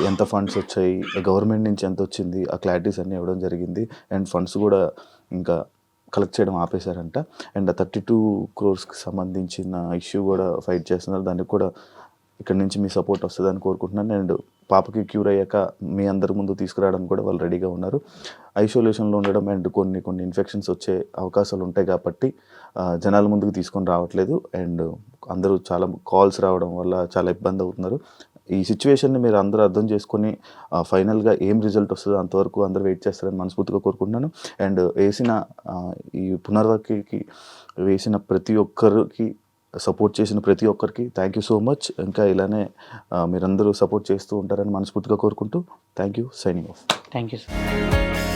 ఎంత ఫండ్స్ వచ్చాయి, గవర్నమెంట్ నుంచి ఎంత వచ్చింది, ఆ క్లారిటీస్ అన్నీ ఇవ్వడం జరిగింది. అండ్ ఫండ్స్ కూడా ఇంకా కలెక్ట్ చేయడం ఆపేశారంట. అండ్ ఆ 32 crores సంబంధించిన ఇష్యూ కూడా ఫైట్ చేస్తున్నారు. దానికి కూడా ఇక్కడ నుంచి మీ సపోర్ట్ వస్తుందని కోరుకుంటున్నాను. అండ్ పాపకి క్యూర్ అయ్యాక మీ అందరి ముందు తీసుకురావడానికి కూడా వాళ్ళు రెడీగా ఉన్నారు. ఐసోలేషన్లో ఉండడం అండ్ కొన్ని ఇన్ఫెక్షన్స్ వచ్చే అవకాశాలు ఉంటాయి కాబట్టి జనాల ముందుకు తీసుకొని రావట్లేదు. అండ్ అందరూ చాలా కాల్స్ రావడం వల్ల చాలా ఇబ్బంది అవుతున్నారు. ఈ సిచ్యువేషన్ని మీరు అందరూ అర్థం చేసుకొని ఫైనల్గా ఏం రిజల్ట్ వస్తుందో అంతవరకు అందరూ వెయిట్ చేస్తారని మనస్ఫూర్తిగా కోరుకుంటున్నాను. అండ్ ఈ పునర్వకి వేసిన ప్రతి ఒక్కరికి, సపోర్ట్ చేసిన ప్రతి ఒక్కరికి థ్యాంక్ యూ సో మచ్. ఇంకా ఇలానే మీరందరూ సపోర్ట్ చేస్తూ ఉంటారని మనస్ఫూర్తిగా కోరుకుంటూ thank you. Signing off. Thank you sir.